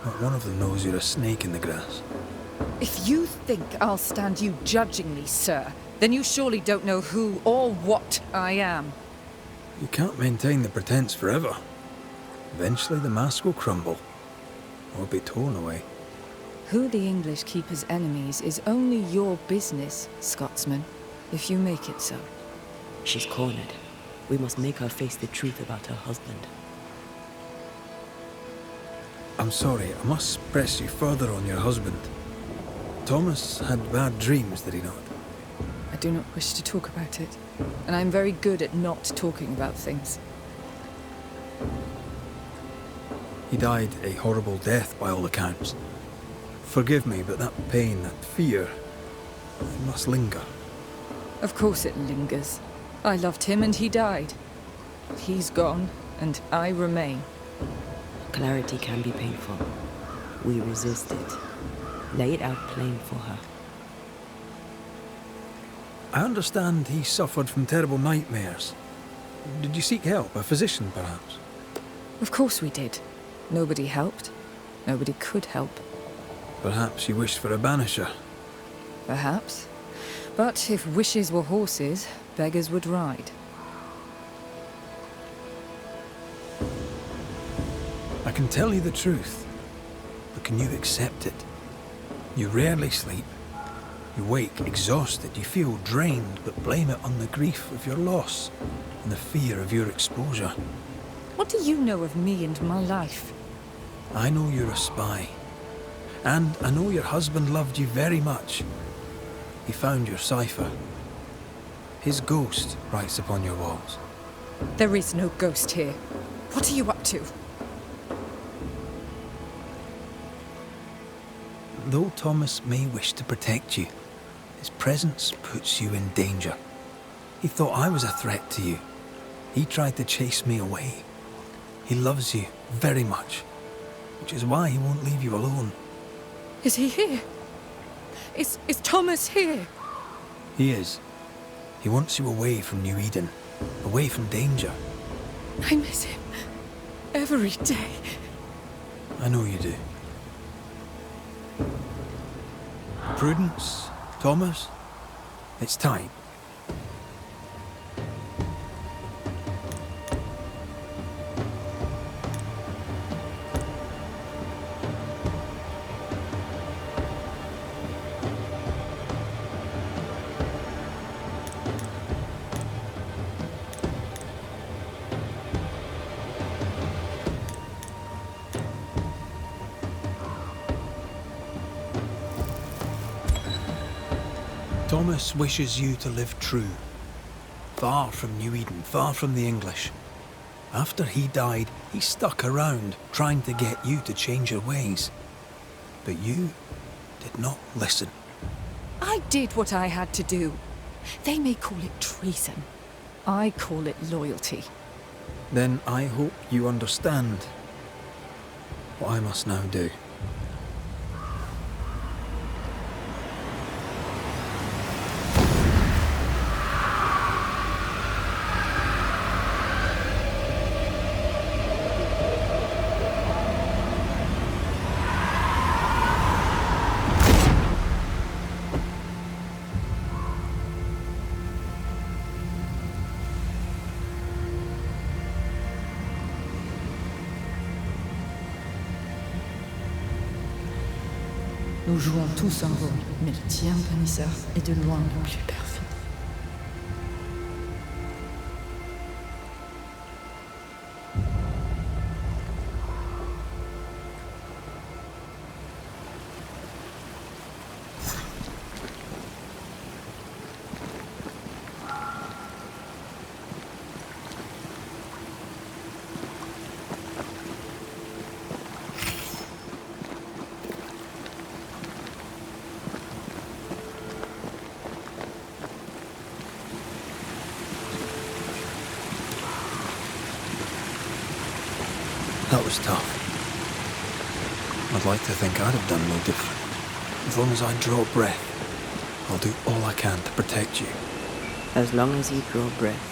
Not one of them knows you're a snake in the grass. If you think I'll stand you judging me, sir, then you surely don't know who or what I am. You can't maintain the pretense forever. Eventually the mask will crumble, or be torn away. Who the English keep as enemies is only your business, Scotsman, if you make it so. She's cornered. We must make her face the truth about her husband. I'm sorry, I must press you further on your husband. Thomas had bad dreams, did he not? I do not wish to talk about it, and I'm very good at not talking about things. He died a horrible death by all accounts. Forgive me, but that pain, that fear, it must linger. Of course it lingers. I loved him and he died. He's gone, and I remain. Clarity can be painful. We resist it. Lay it out plain for her. I understand he suffered from terrible nightmares. Did you seek help? A physician, perhaps? Of course we did. Nobody helped. Nobody could help. Perhaps you wished for a banisher. Perhaps. But if wishes were horses, beggars would ride. I can tell you the truth, but can you accept it? You rarely sleep. You wake exhausted, you feel drained, but blame it on the grief of your loss and the fear of your exposure. What do you know of me and my life? I know you're a spy. And I know your husband loved you very much. He found your cipher. His ghost writes upon your walls. There is no ghost here. What are you up to? Though Thomas may wish to protect you, his presence puts you in danger. He thought I was a threat to you. He tried to chase me away. He loves you very much, which is why he won't leave you alone. Is he here? Is Thomas here? He is. He wants you away from New Eden, away from danger. I miss him every day. I know you do. Prudence, Thomas, it's time. Thomas wishes you to live true, far from New Eden, far from the English. After he died, he stuck around, trying to get you to change your ways. But you did not listen. I did what I had to do. They may call it treason. I call it loyalty. Then I hope you understand what I must now do. Nous jouons tous un rôle, mais le tien, Banishers, est de loin le plus perfide. That was tough. I'd like to think I'd have done no different. As long as I draw breath, I'll do all I can to protect you. As long as you draw breath.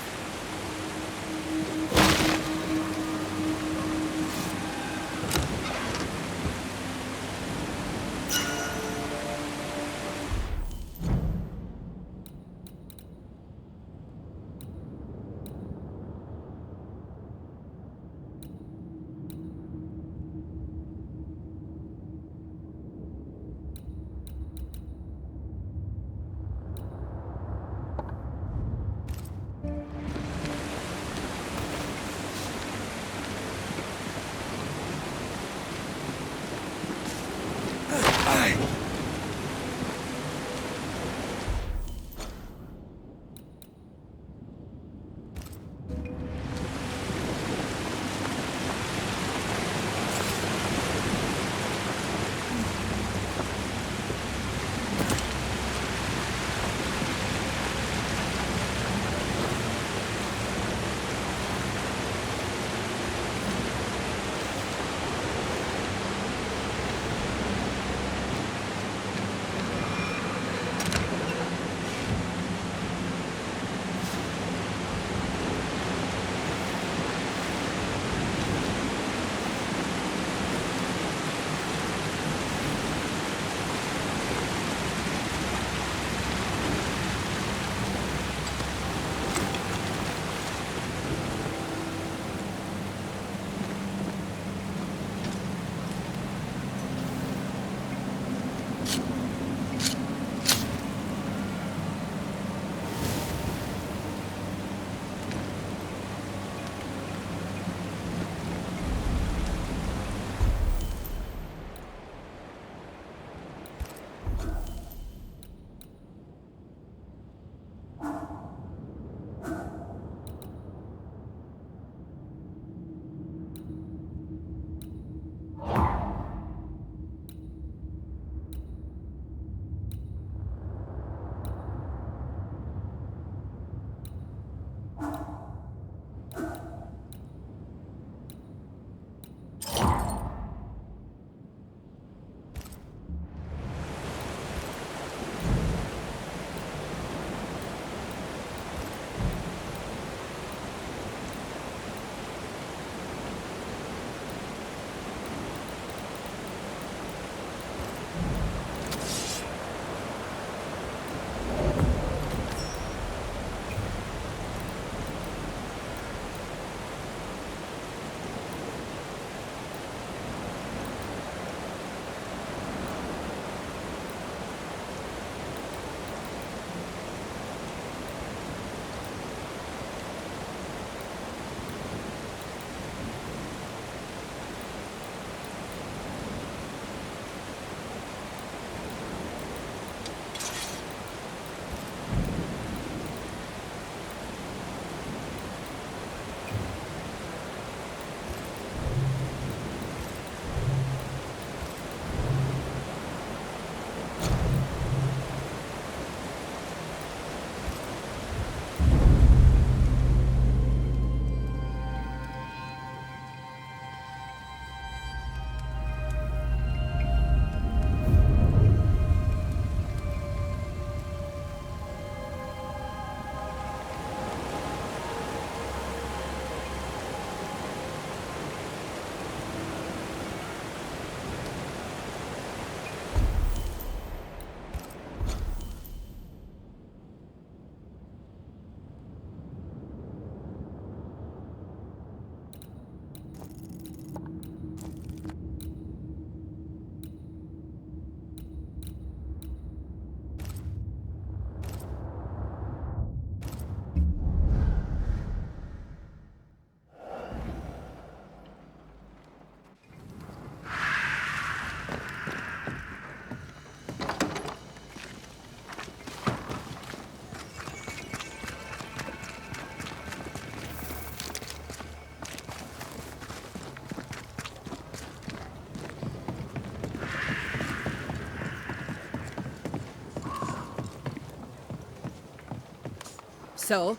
So?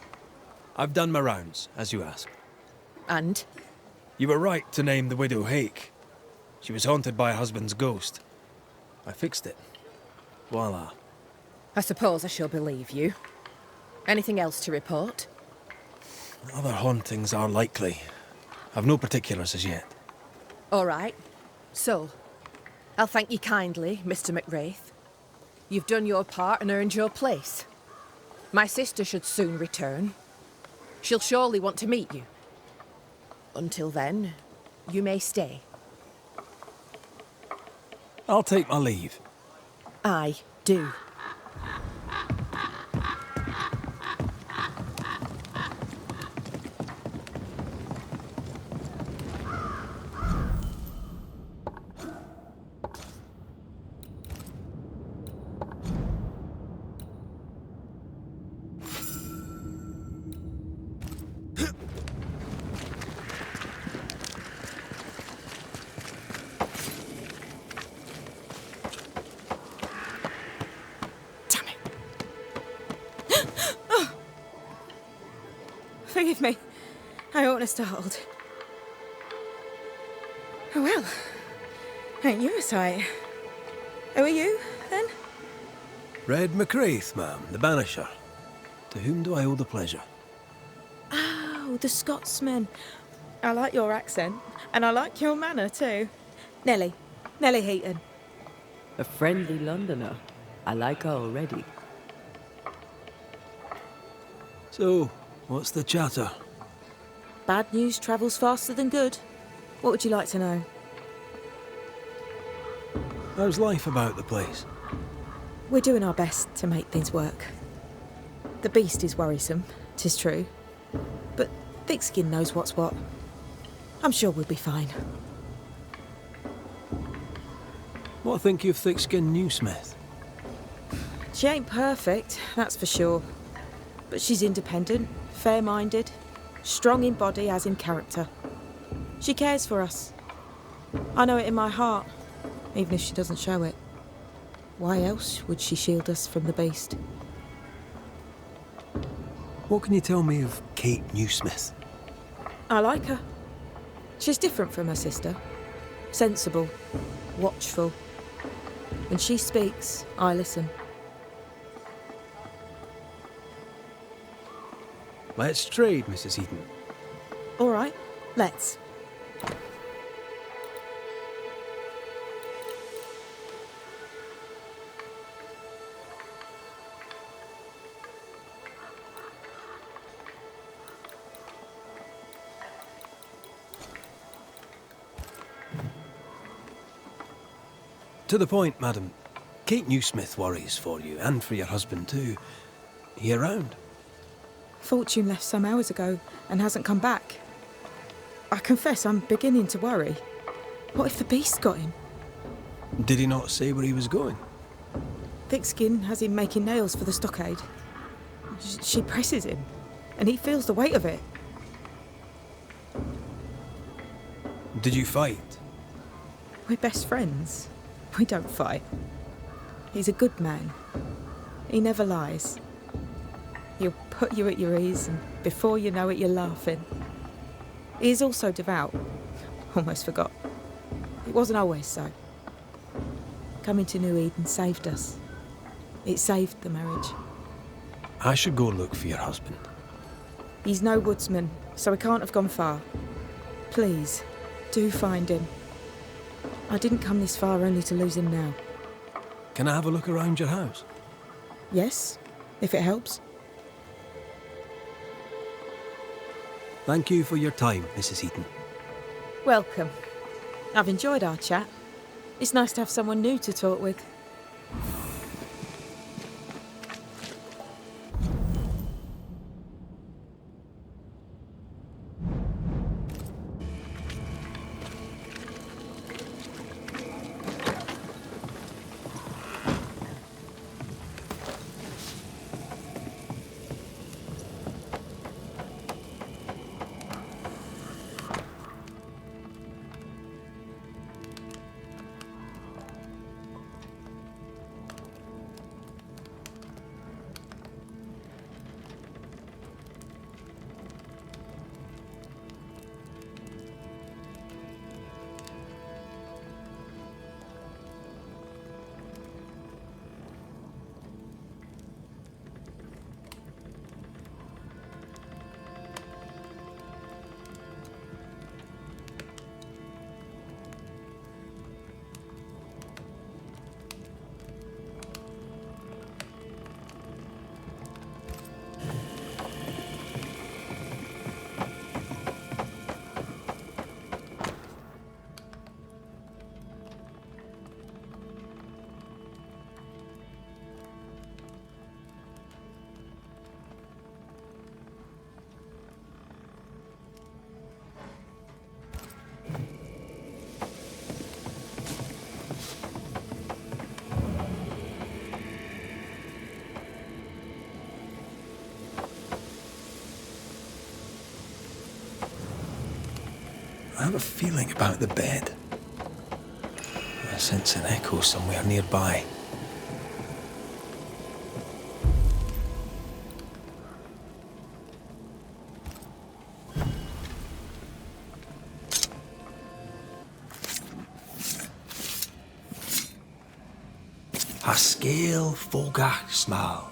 I've done my rounds, as you asked. And? You were right to name the widow Hake. She was haunted by her husband's ghost. I fixed it. Voila. I suppose I shall believe you. Anything else to report? Other hauntings are likely. I've no particulars as yet. All right. So, I'll thank you kindly, Mr. McWraith. You've done your part and earned your place. My sister should soon return. She'll surely want to meet you. Until then, you may stay. I'll take my leave. I do. Forgive me. I oughtn't have startled. Oh well. Ain't you a sight? Who are you, then? Red McWraith, ma'am, the Banisher. To whom do I owe the pleasure? Oh, the Scotsman. I like your accent, and I like your manner too. Nellie Heaton. A friendly Londoner. I like her already. So, what's the chatter? Bad news travels faster than good. What would you like to know? How's life about the place? We're doing our best to make things work. The beast is worrisome, 'tis true. But Thickskin knows what's what. I'm sure we'll be fine. What think you of Thickskin Newsmith? She ain't perfect, that's for sure. But she's independent, fair-minded, strong in body as in character. She cares for us. I know it in my heart, even if she doesn't show it. Why else would she shield us from the beast? What can you tell me of Kate Newsmith? I like her. She's different from her sister. Sensible, watchful. When she speaks, I listen. Let's trade, Mrs. Heaton. All right, let's. To the point, madam. Kate Newsmith worries for you, and for your husband too. He around? Fortune left some hours ago and hasn't come back. I confess I'm beginning to worry. What if the beast got him? Did he not say where he was going? Thickskin has him making nails for the stockade. She presses him, and he feels the weight of it. Did you fight? We're best friends. We don't fight. He's a good man. He never lies. He'll put you at your ease, and before you know it, you're laughing. He is also devout. Almost forgot. It wasn't always so. Coming to New Eden saved us. It saved the marriage. I should go look for your husband. He's no woodsman, so he can't have gone far. Please, do find him. I didn't come this far only to lose him now. Can I have a look around your house? Yes, if it helps. Thank you for your time, Mrs. Heaton. Welcome. I've enjoyed our chat. It's nice to have someone new to talk with. I have a feeling about the bed. I sense an echo somewhere nearby. A scale fogach smell.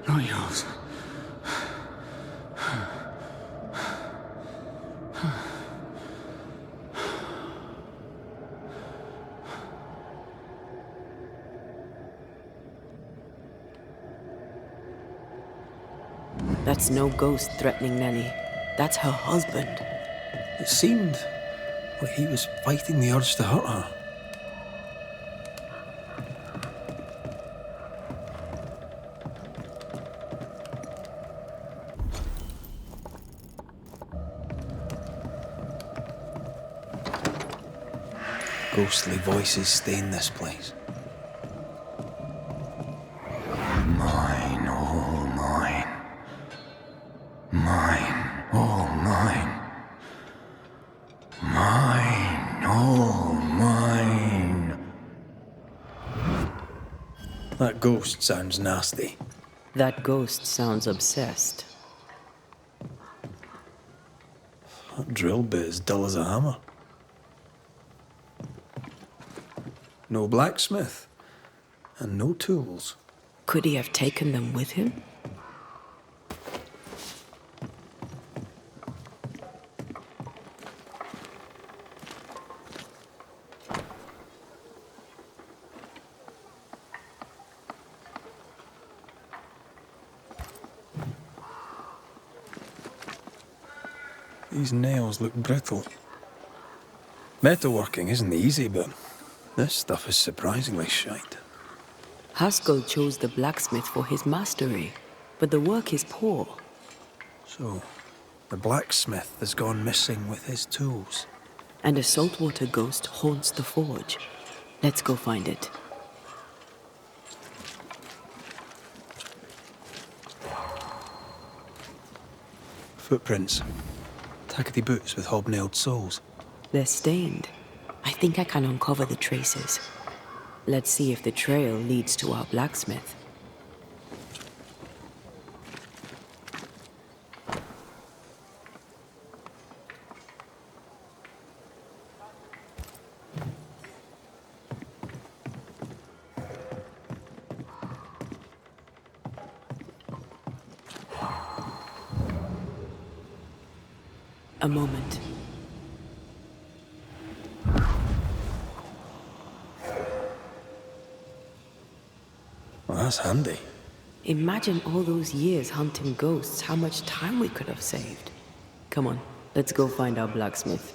Not yours. That's no ghost threatening Nellie. That's her husband. It seemed like he was fighting the urge to hurt her. Ghostly voices stain this place. Mine, all mine. Mine, all mine. Mine, all mine. That ghost sounds nasty. That ghost sounds obsessed. That drill bit is dull as a hammer. No blacksmith, and no tools. Could he have taken them with him? These nails look brittle. Metalworking isn't easy, but this stuff is surprisingly shite. Haskell chose the blacksmith for his mastery, but the work is poor. So, the blacksmith has gone missing with his tools. And a saltwater ghost haunts the forge. Let's go find it. Footprints. Tackety boots with hobnailed soles. They're stained. I think I can uncover the traces. Let's see if the trail leads to our blacksmith. A moment. Well, that's handy. Imagine all those years hunting ghosts, how much time we could have saved. Come on, let's go find our blacksmith.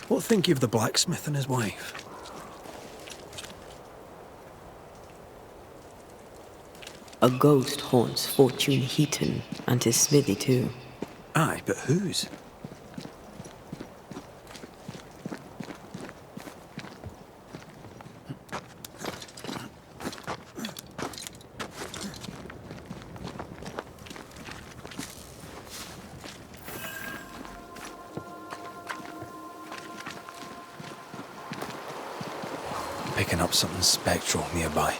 What think you of the blacksmith and his wife? A ghost haunts Fortune Heaton and his smithy too. Aye, but whose? picking up something spectral nearby.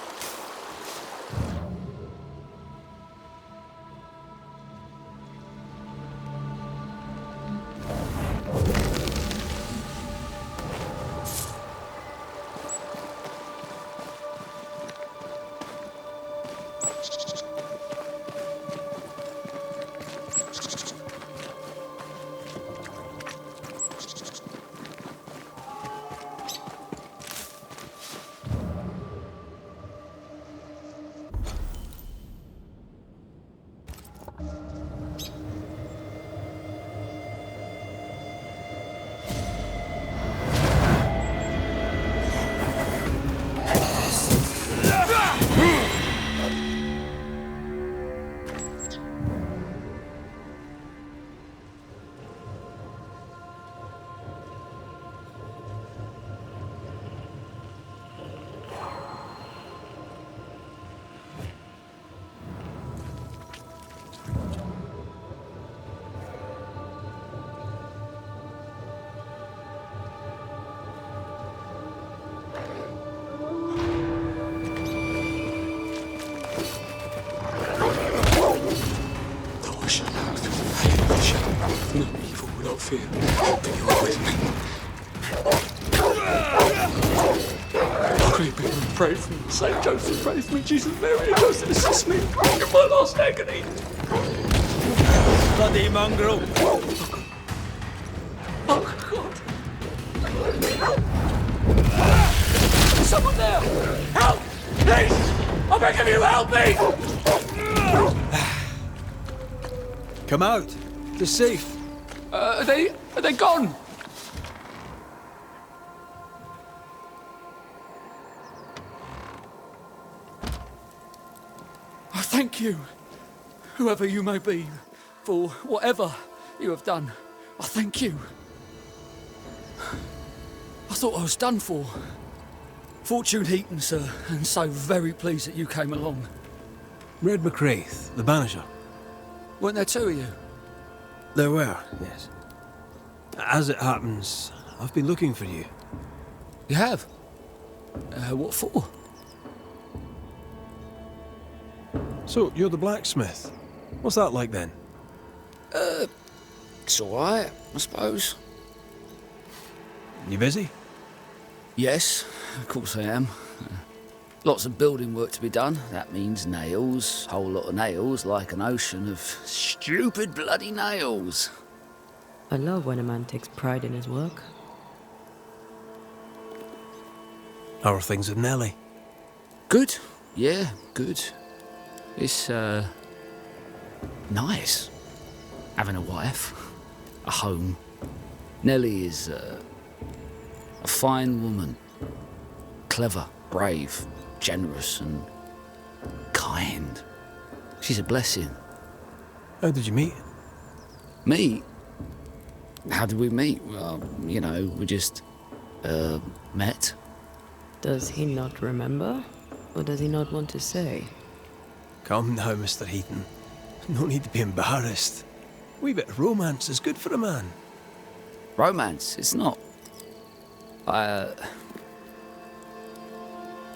No evil without fear. But you are with me. Pray, be and pray for me. Saint Joseph, pray for me. Jesus, Mary, and Joseph, assist me. In my last agony. Bloody mongrel! Oh, God. Is someone there? Help! Please! I'm begging you, help me! Come out! They're safe. Are they gone? I thank you, whoever you may be, for whatever you have done. I thank you. I thought I was done for. Fortune Heaton, sir, and so very pleased that you came along. Red McCraith, the Banisher. Weren't there two of you? There were, yes. As it happens, I've been looking for you. You have? What for? So, you're the blacksmith. What's that like then? It's alright, I suppose. You busy? Yes, of course I am. Lots of building work to be done. That means nails. Whole lot of nails, like an ocean of stupid bloody nails. I love when a man takes pride in his work. How are things with Nellie? Good. Yeah, good. It's, nice. Having a wife. A home. Nellie is, a fine woman. Clever, brave, generous and kind. She's a blessing. How did you meet? Meet? How did we meet? Well, you know, we just, met. Does he not remember? Or does he not want to say? Come now, Mr. Heaton. No need to be embarrassed. A wee bit of romance is good for a man. Romance? It's not. I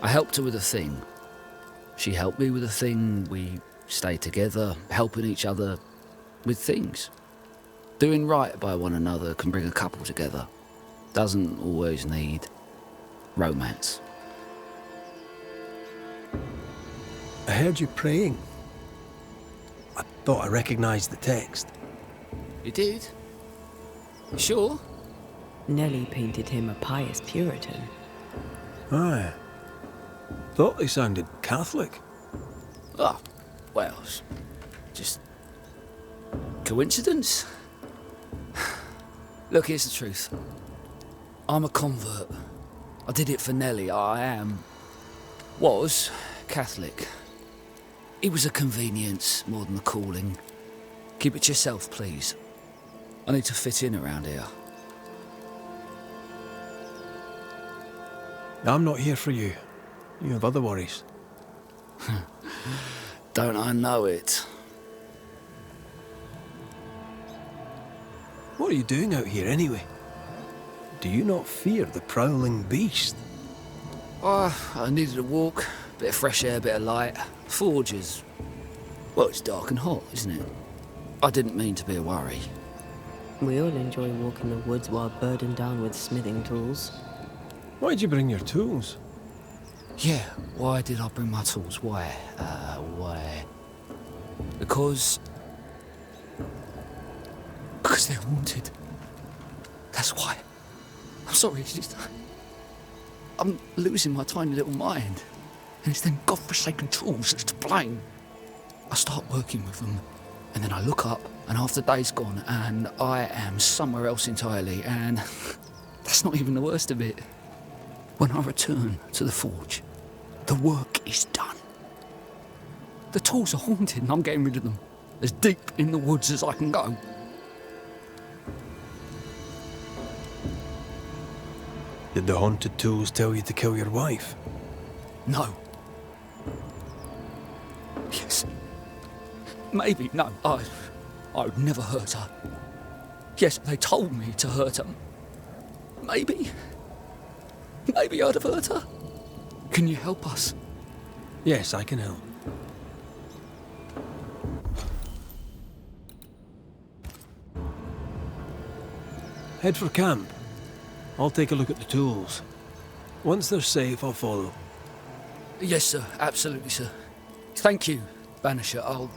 helped her with a thing. She helped me with a thing. We stayed together, helping each other with things. Doing right by one another can bring a couple together. Doesn't always need romance. I heard you praying. I thought I recognised the text. You did? You sure? Nellie painted him a pious Puritan. Aye. Thought they sounded Catholic. Oh, well, just coincidence? Look, here's the truth. I'm a convert. I did it for Nellie. Was Catholic. It was a convenience more than a calling. Keep it to yourself, please. I need to fit in around here. I'm not here for you. You have other worries. Don't I know it? What are you doing out here anyway? Do you not fear the prowling beast? I needed a walk, bit of fresh air, bit of light. Forge is... well, it's dark and hot, isn't it? I didn't mean to be a worry. We all enjoy walking the woods while burdened down with smithing tools. Why'd you bring your tools? Yeah, why did I bring my tools? Why? Why? Because they're haunted. That's why. I'm sorry, it's just... I'm losing my tiny little mind. And it's them godforsaken tools that's to blame. I start working with them, and then I look up, and half the day's gone, and I am somewhere else entirely, and that's not even the worst of it. When I return to the forge, the work is done. The tools are haunted, and I'm getting rid of them. As deep in the woods as I can go. Did the haunted tools tell you to kill your wife? No. Yes. Maybe, no. I would never hurt her. Yes, they told me to hurt her. Maybe I'd have hurt her. Can you help us? Yes, I can help. Head for camp. I'll take a look at the tools. Once they're safe, I'll follow. Yes, sir. Absolutely, sir. Thank you, Banisher. I'll...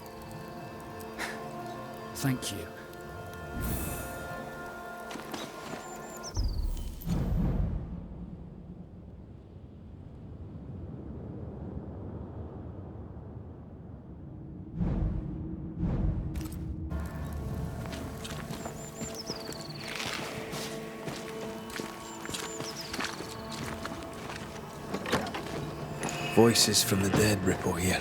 Thank you. Voices from the dead ripple here.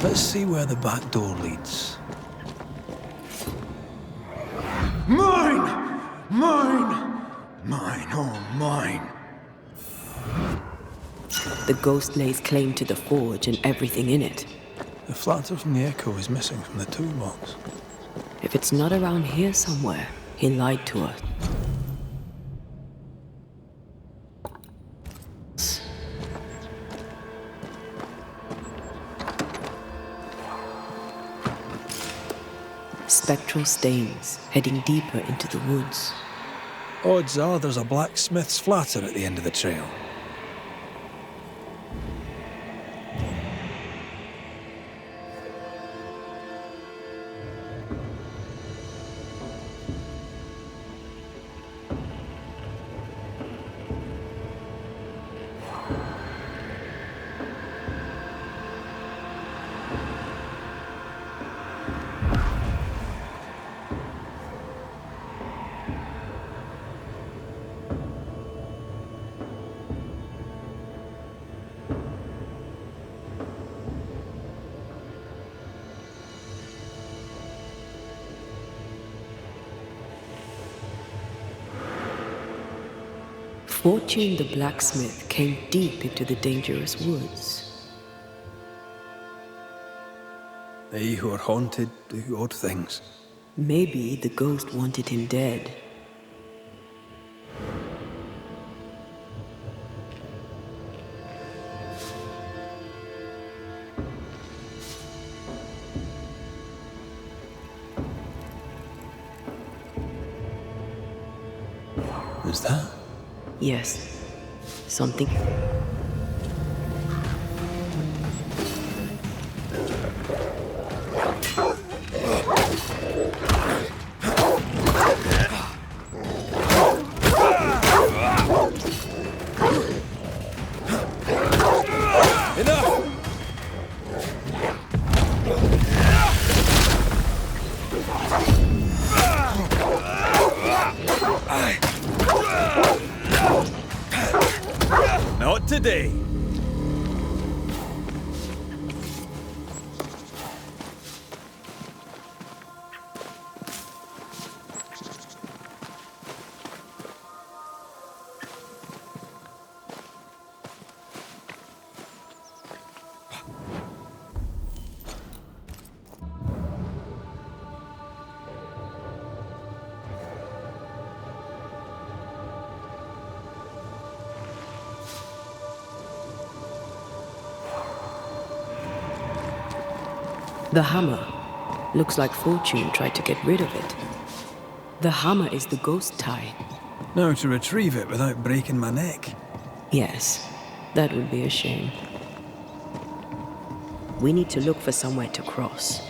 Let's see where the back door leads. Mine! Mine! Mine, oh mine. The ghost lays claim to the forge and everything in it. The flatter from the echo is missing from the toolbox. If it's not around here somewhere, he lied to us. Spectral stains heading deeper into the woods. Odds are there's a blacksmith's flatter at the end of the trail. Fortune the blacksmith came deep into the dangerous woods. They who are haunted do odd things. Maybe the ghost wanted him dead. Is that? Yes. Something. Not today. The hammer. Looks like Fortune tried to get rid of it. The hammer is the ghost tie. Now to retrieve it without breaking my neck. Yes, that would be a shame. We need to look for somewhere to cross.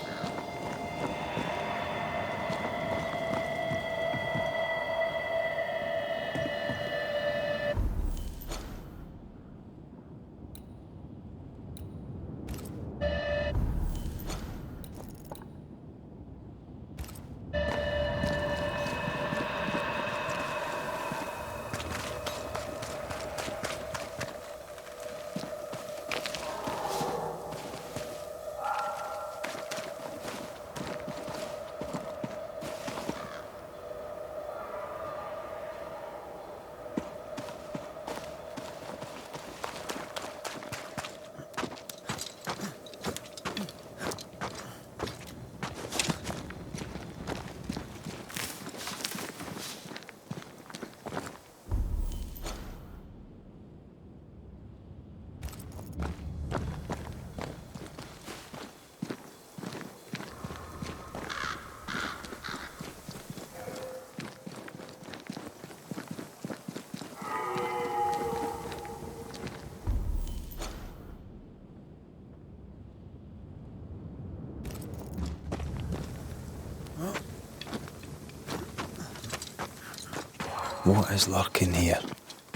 What is lurking here?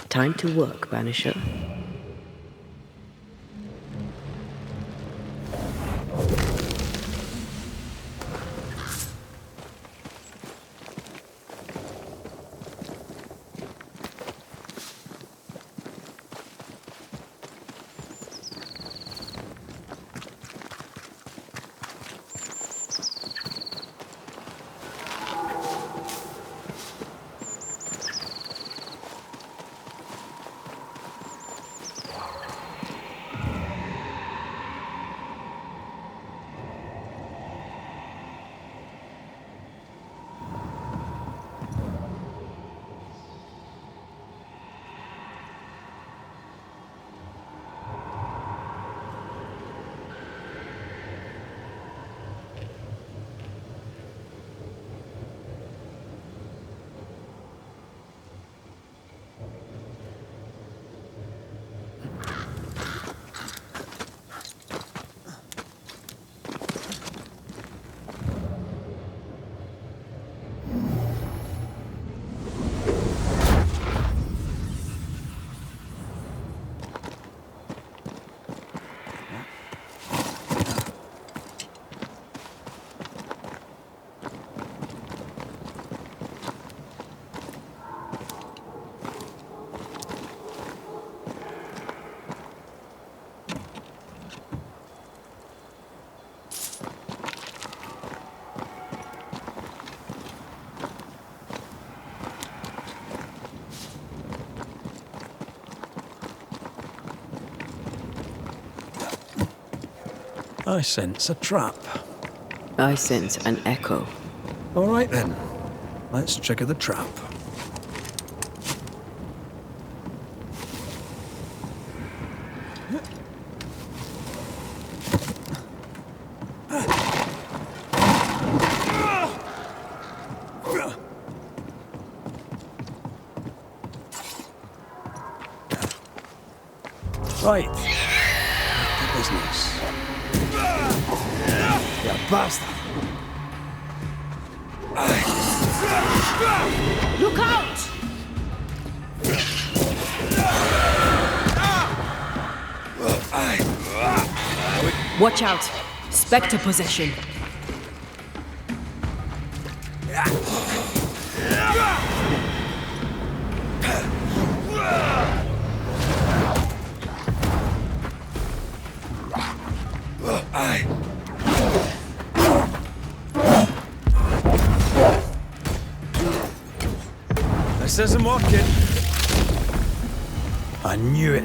Time to work, Banisher. I sense a trap. I sense an echo. All right then. Let's trigger the trap. Right. Back to business. You bastard! Look out! Watch out! Spectre possession. This isn't working. I knew it.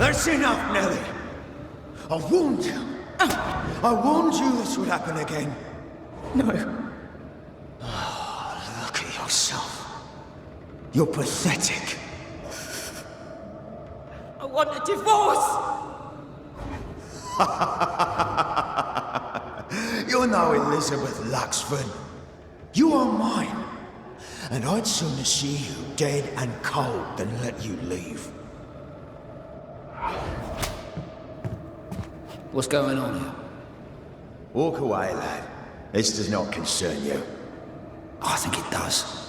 That's enough, Nellie. I warned you. I warned you this would happen again. No. Oh, look at yourself. You're pathetic. I want a divorce! You're no Elizabeth Luxford. You are mine. And I'd sooner see you dead and cold than let you leave. What's going on here? Walk away, lad. This does not concern you. I think it does.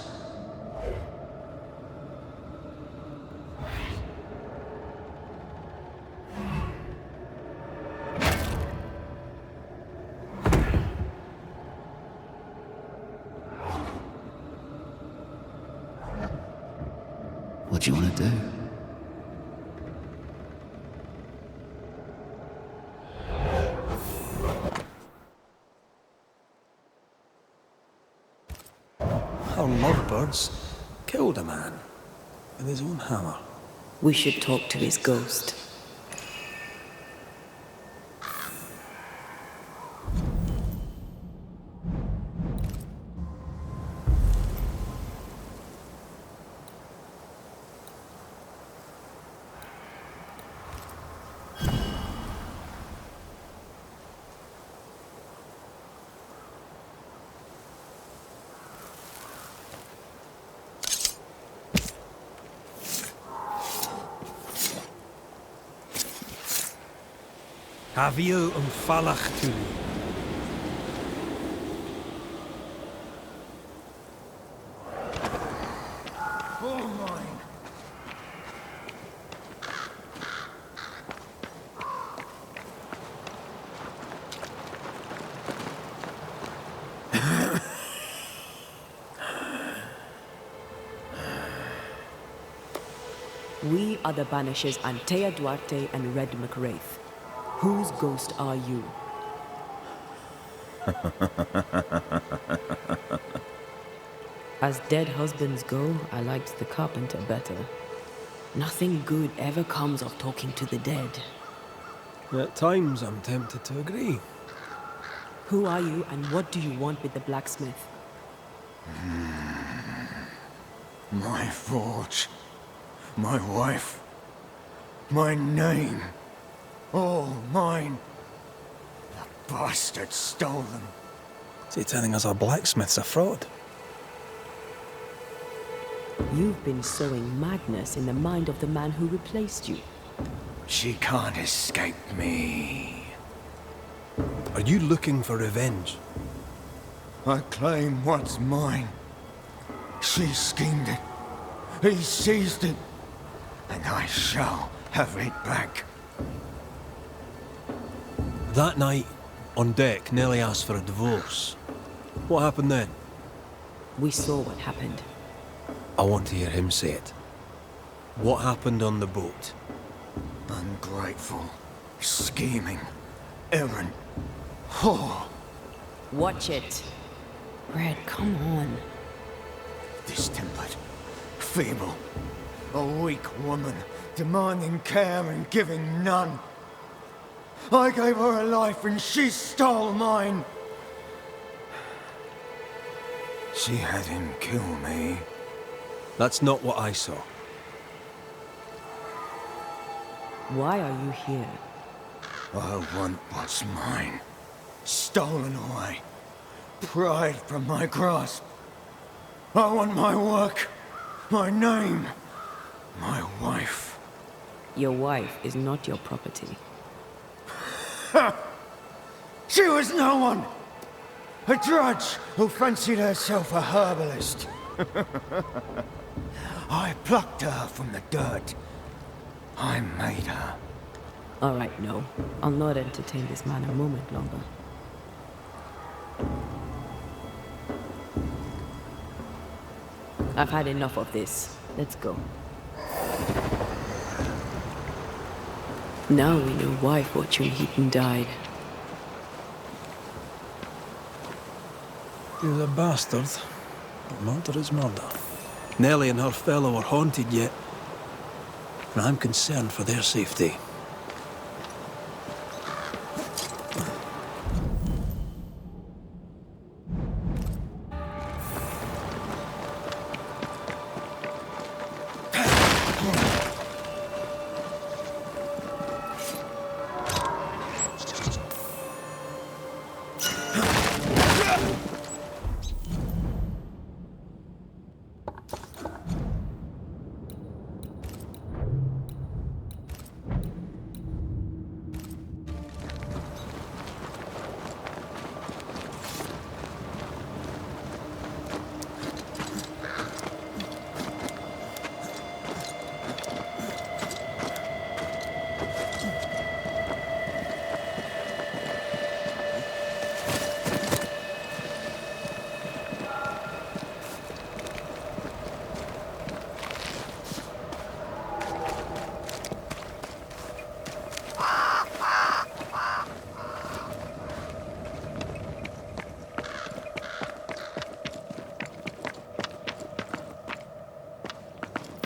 What do you want to do? Our lovebirds killed a man with his own hammer. We should talk to his ghost. Haviel falach tuli. All mine. We are the Banishers Antea Duarte and Red McWraith. Whose ghost are you? As dead husbands go, I liked the carpenter better. Nothing good ever comes of talking to the dead. At times, I'm tempted to agree. Who are you and what do you want with the blacksmith? My forge. My wife. My name. All mine. The bastard stole them. Is he telling us our blacksmith's a fraud? You've been sowing madness in the mind of the man who replaced you. She can't escape me. Are you looking for revenge? I claim what's mine. She schemed it. He seized it. And I shall have it back. That night, on deck, Nellie asked for a divorce. What happened then? We saw what happened. I want to hear him say it. What happened on the boat? Ungrateful, scheming, errant, whore. Watch it. Red, come on. Distempered, feeble, a weak woman, demanding care and giving none. I gave her a life and she stole mine. She had him kill me. That's not what I saw. Why are you here? I want what's mine. Stolen away. Pried from my grasp. I want my work. My name. My wife. Your wife is not your property. She was no one! A drudge who fancied herself a herbalist. I plucked her from the dirt. I made her. All right, no. I'll not entertain this man a moment longer. I've had enough of this. Let's go. Now we know why Fortune Heaton died. He was a bastard, but murder is murder. Nellie and her fellow are haunted yet, and I'm concerned for their safety.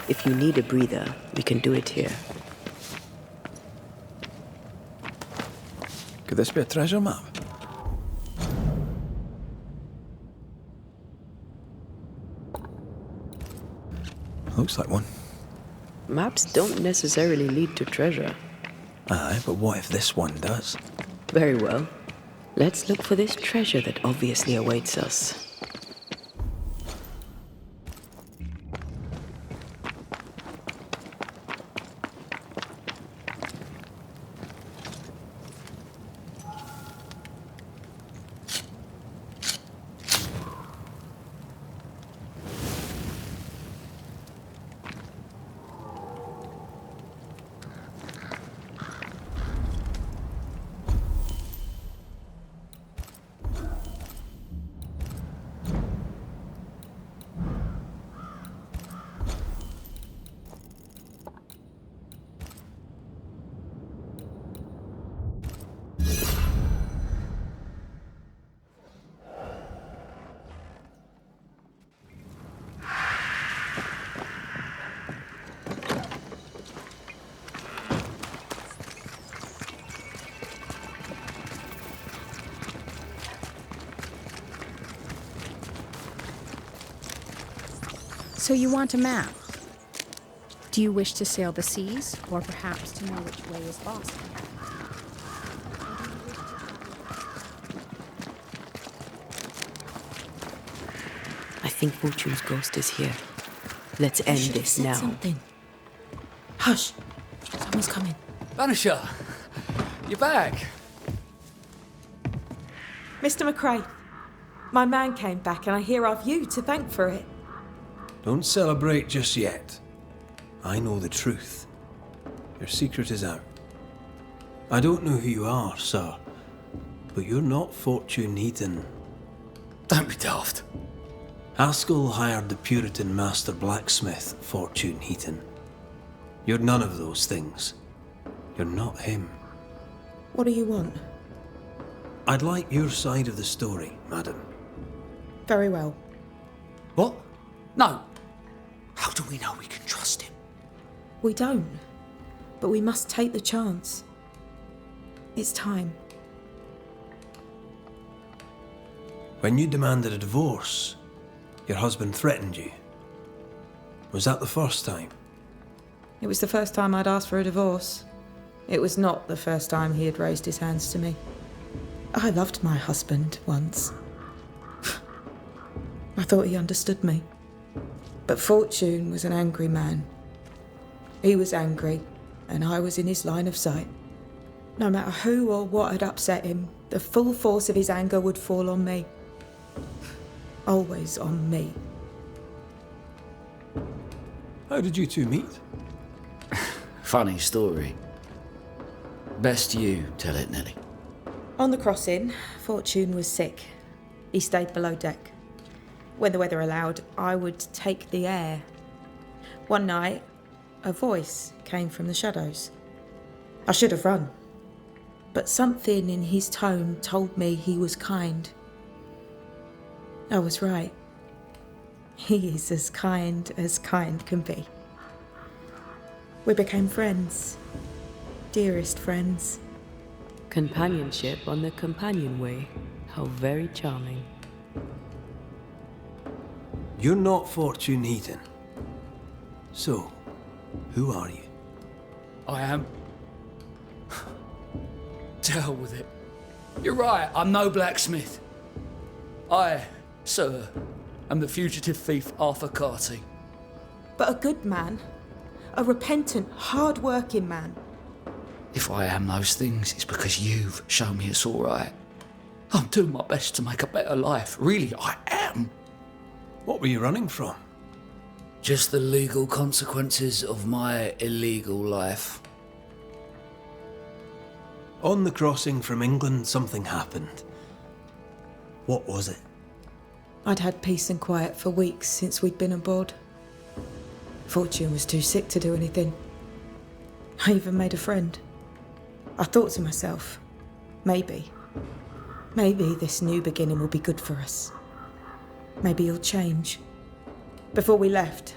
If you need a breather, we can do it here. Could this be a treasure map? Looks like one. Maps don't necessarily lead to treasure. Aye, but what if this one does? Very well. Let's look for this treasure that obviously awaits us. So you want a map? Do you wish to sail the seas, or perhaps to know which way is Boston? I think Fortune's ghost is here. Let's end this now. Something. Hush! Someone's coming. Banisher! You're back! Mr. McRae, my man came back and I hear I've you to thank for it. Don't celebrate just yet. I know the truth. Your secret is out. I don't know who you are, sir, but you're not Fortune Heaton. Don't be daft. Haskell hired the Puritan master blacksmith, Fortune Heaton. You're none of those things. You're not him. What do you want? I'd like your side of the story, madam. Very well. What? No. How do we know we can trust him? We don't. But we must take the chance. It's time. When you demanded a divorce, your husband threatened you. Was that the first time? It was the first time I'd asked for a divorce. It was not the first time he had raised his hands to me. I loved my husband once. I thought he understood me. But Fortune was an angry man. He was angry, and I was in his line of sight. No matter who or what had upset him, the full force of his anger would fall on me. Always on me. How did you two meet? Funny story. Best you tell it, Nelly. On the crossing, Fortune was sick. He stayed below deck. When the weather allowed, I would take the air. One night, a voice came from the shadows. I should have run, but something in his tone told me he was kind. I was right. He is as kind can be. We became friends. Dearest friends. Companionship on the companion way. How very charming. You're not Fortune Heaton. So, who are you? I am. To hell with it. You're right, I'm no blacksmith. I, sir, am the fugitive thief Arthur Carty. But a good man. A repentant, hard-working man. If I am those things, it's because you've shown me it's all right. I'm doing my best to make a better life. Really, I am. What were you running from? Just the legal consequences of my illegal life. On the crossing from England, something happened. What was it? I'd had peace and quiet for weeks since we'd been aboard. Fortune was too sick to do anything. I even made a friend. I thought to myself, maybe this new beginning will be good for us. Maybe he'll change. Before we left,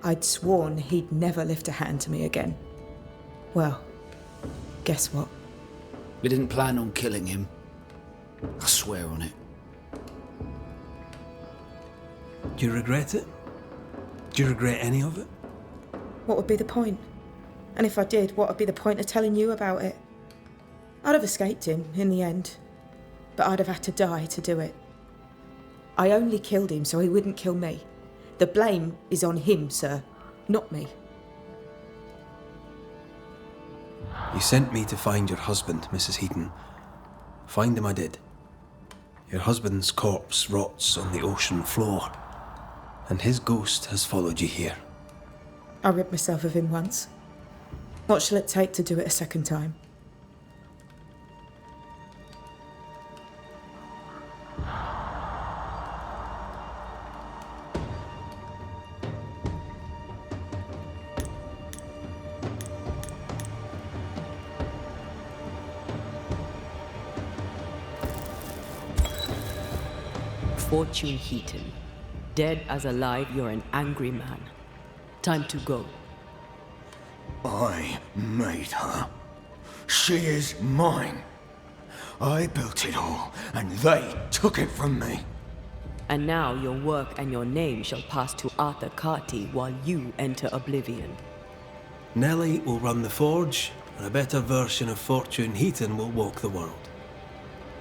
I'd sworn he'd never lift a hand to me again. Well, guess what? We didn't plan on killing him. I swear on it. Do you regret it? Do you regret any of it? What would be the point? And if I did, what would be the point of telling you about it? I'd have escaped him in the end, but I'd have had to die to do it. I only killed him so he wouldn't kill me. The blame is on him, sir, not me. You sent me to find your husband, Mrs. Heaton. Find him I did. Your husband's corpse rots on the ocean floor, and his ghost has followed you here. I rid myself of him once. What shall it take to do it a second time? Fortune Heaton. Dead as alive, you're an angry man. Time to go. I made her. She is mine. I built it all, and they took it from me. And now your work and your name shall pass to Arthur Carty while you enter oblivion. Nellie will run the forge, and a better version of Fortune Heaton will walk the world.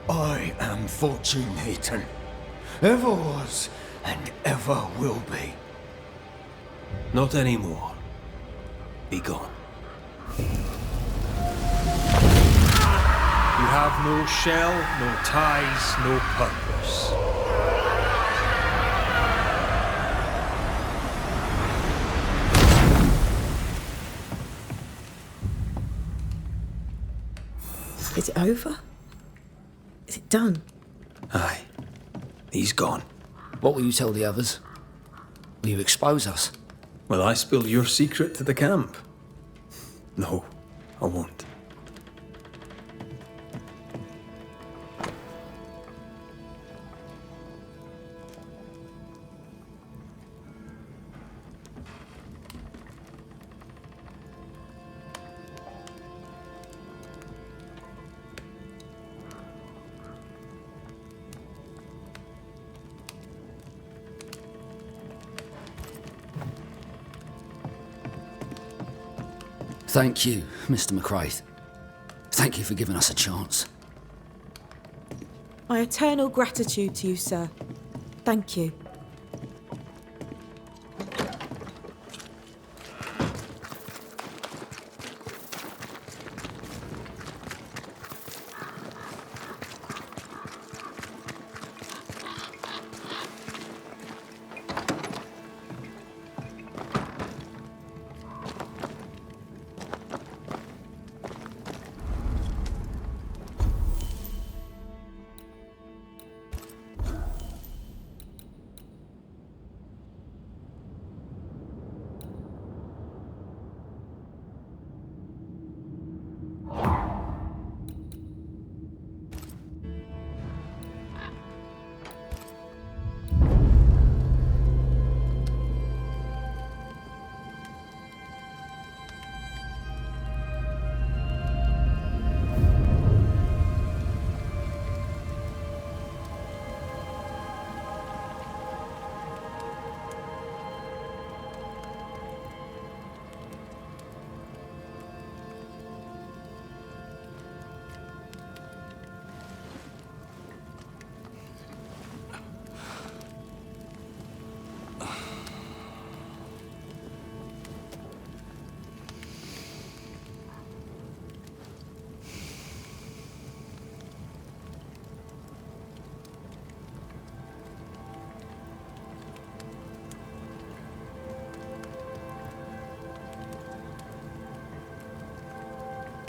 I am Fortune Heaton. Ever was, and ever will be. Not anymore. Be gone. You have no shell, no ties, no purpose. Is it over? Is it done? Aye. He's gone. What will you tell the others? Will you expose us? Will I spill your secret to the camp? No, I won't. Thank you, Mr. McCraith. Thank you for giving us a chance. My eternal gratitude to you, sir. Thank you.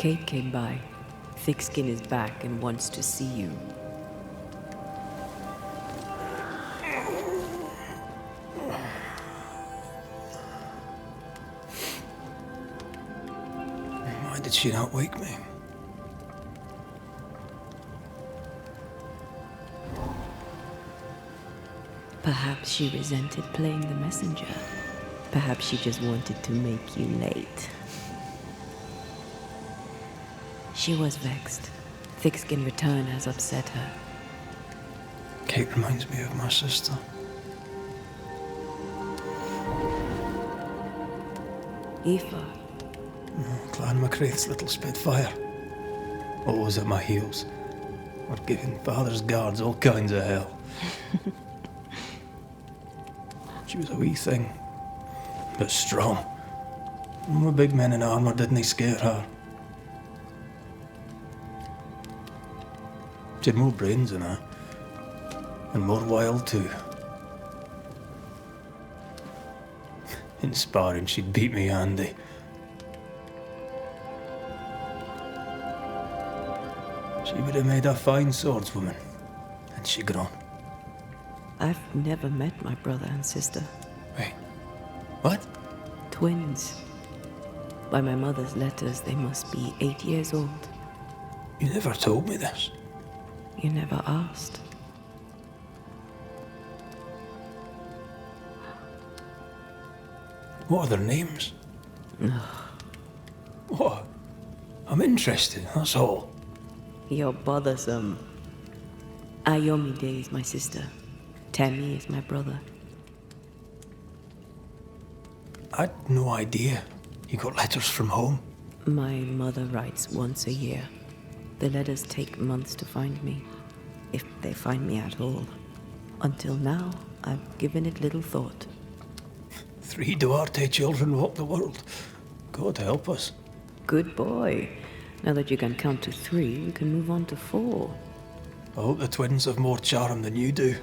Kate came by. Thickskin is back and wants to see you. Why did she not wake me? Perhaps she resented playing the messenger. Perhaps she just wanted to make you late. She was vexed. Thick-skinned return has upset her. Kate reminds me of my sister. Aoife. Clan MacRaith's little Spitfire. Always at my heels. Or giving father's guards all kinds of hell. She was a wee thing, but strong. And the big men in armour didn't scare her. She had more brains than I, and more wild too. In sparring, she'd beat me handy. She would have made a fine swordswoman, had she grown. I've never met my brother and sister. Wait, what? Twins. By my mother's letters, they must be 8 years old. You never told me this. You never asked. What are their names? What? I'm interested, that's all. You're bothersome. Ayomide is my sister. Tammy is my brother. I'd no idea. You got letters from home? My mother writes once a year. The letters take months to find me, if they find me at all. Until now, I've given it little thought. 3 Duarte children walk the world. God help us. Good boy. Now that you can count to 3, we can move on to 4. I hope the twins have more charm than you do.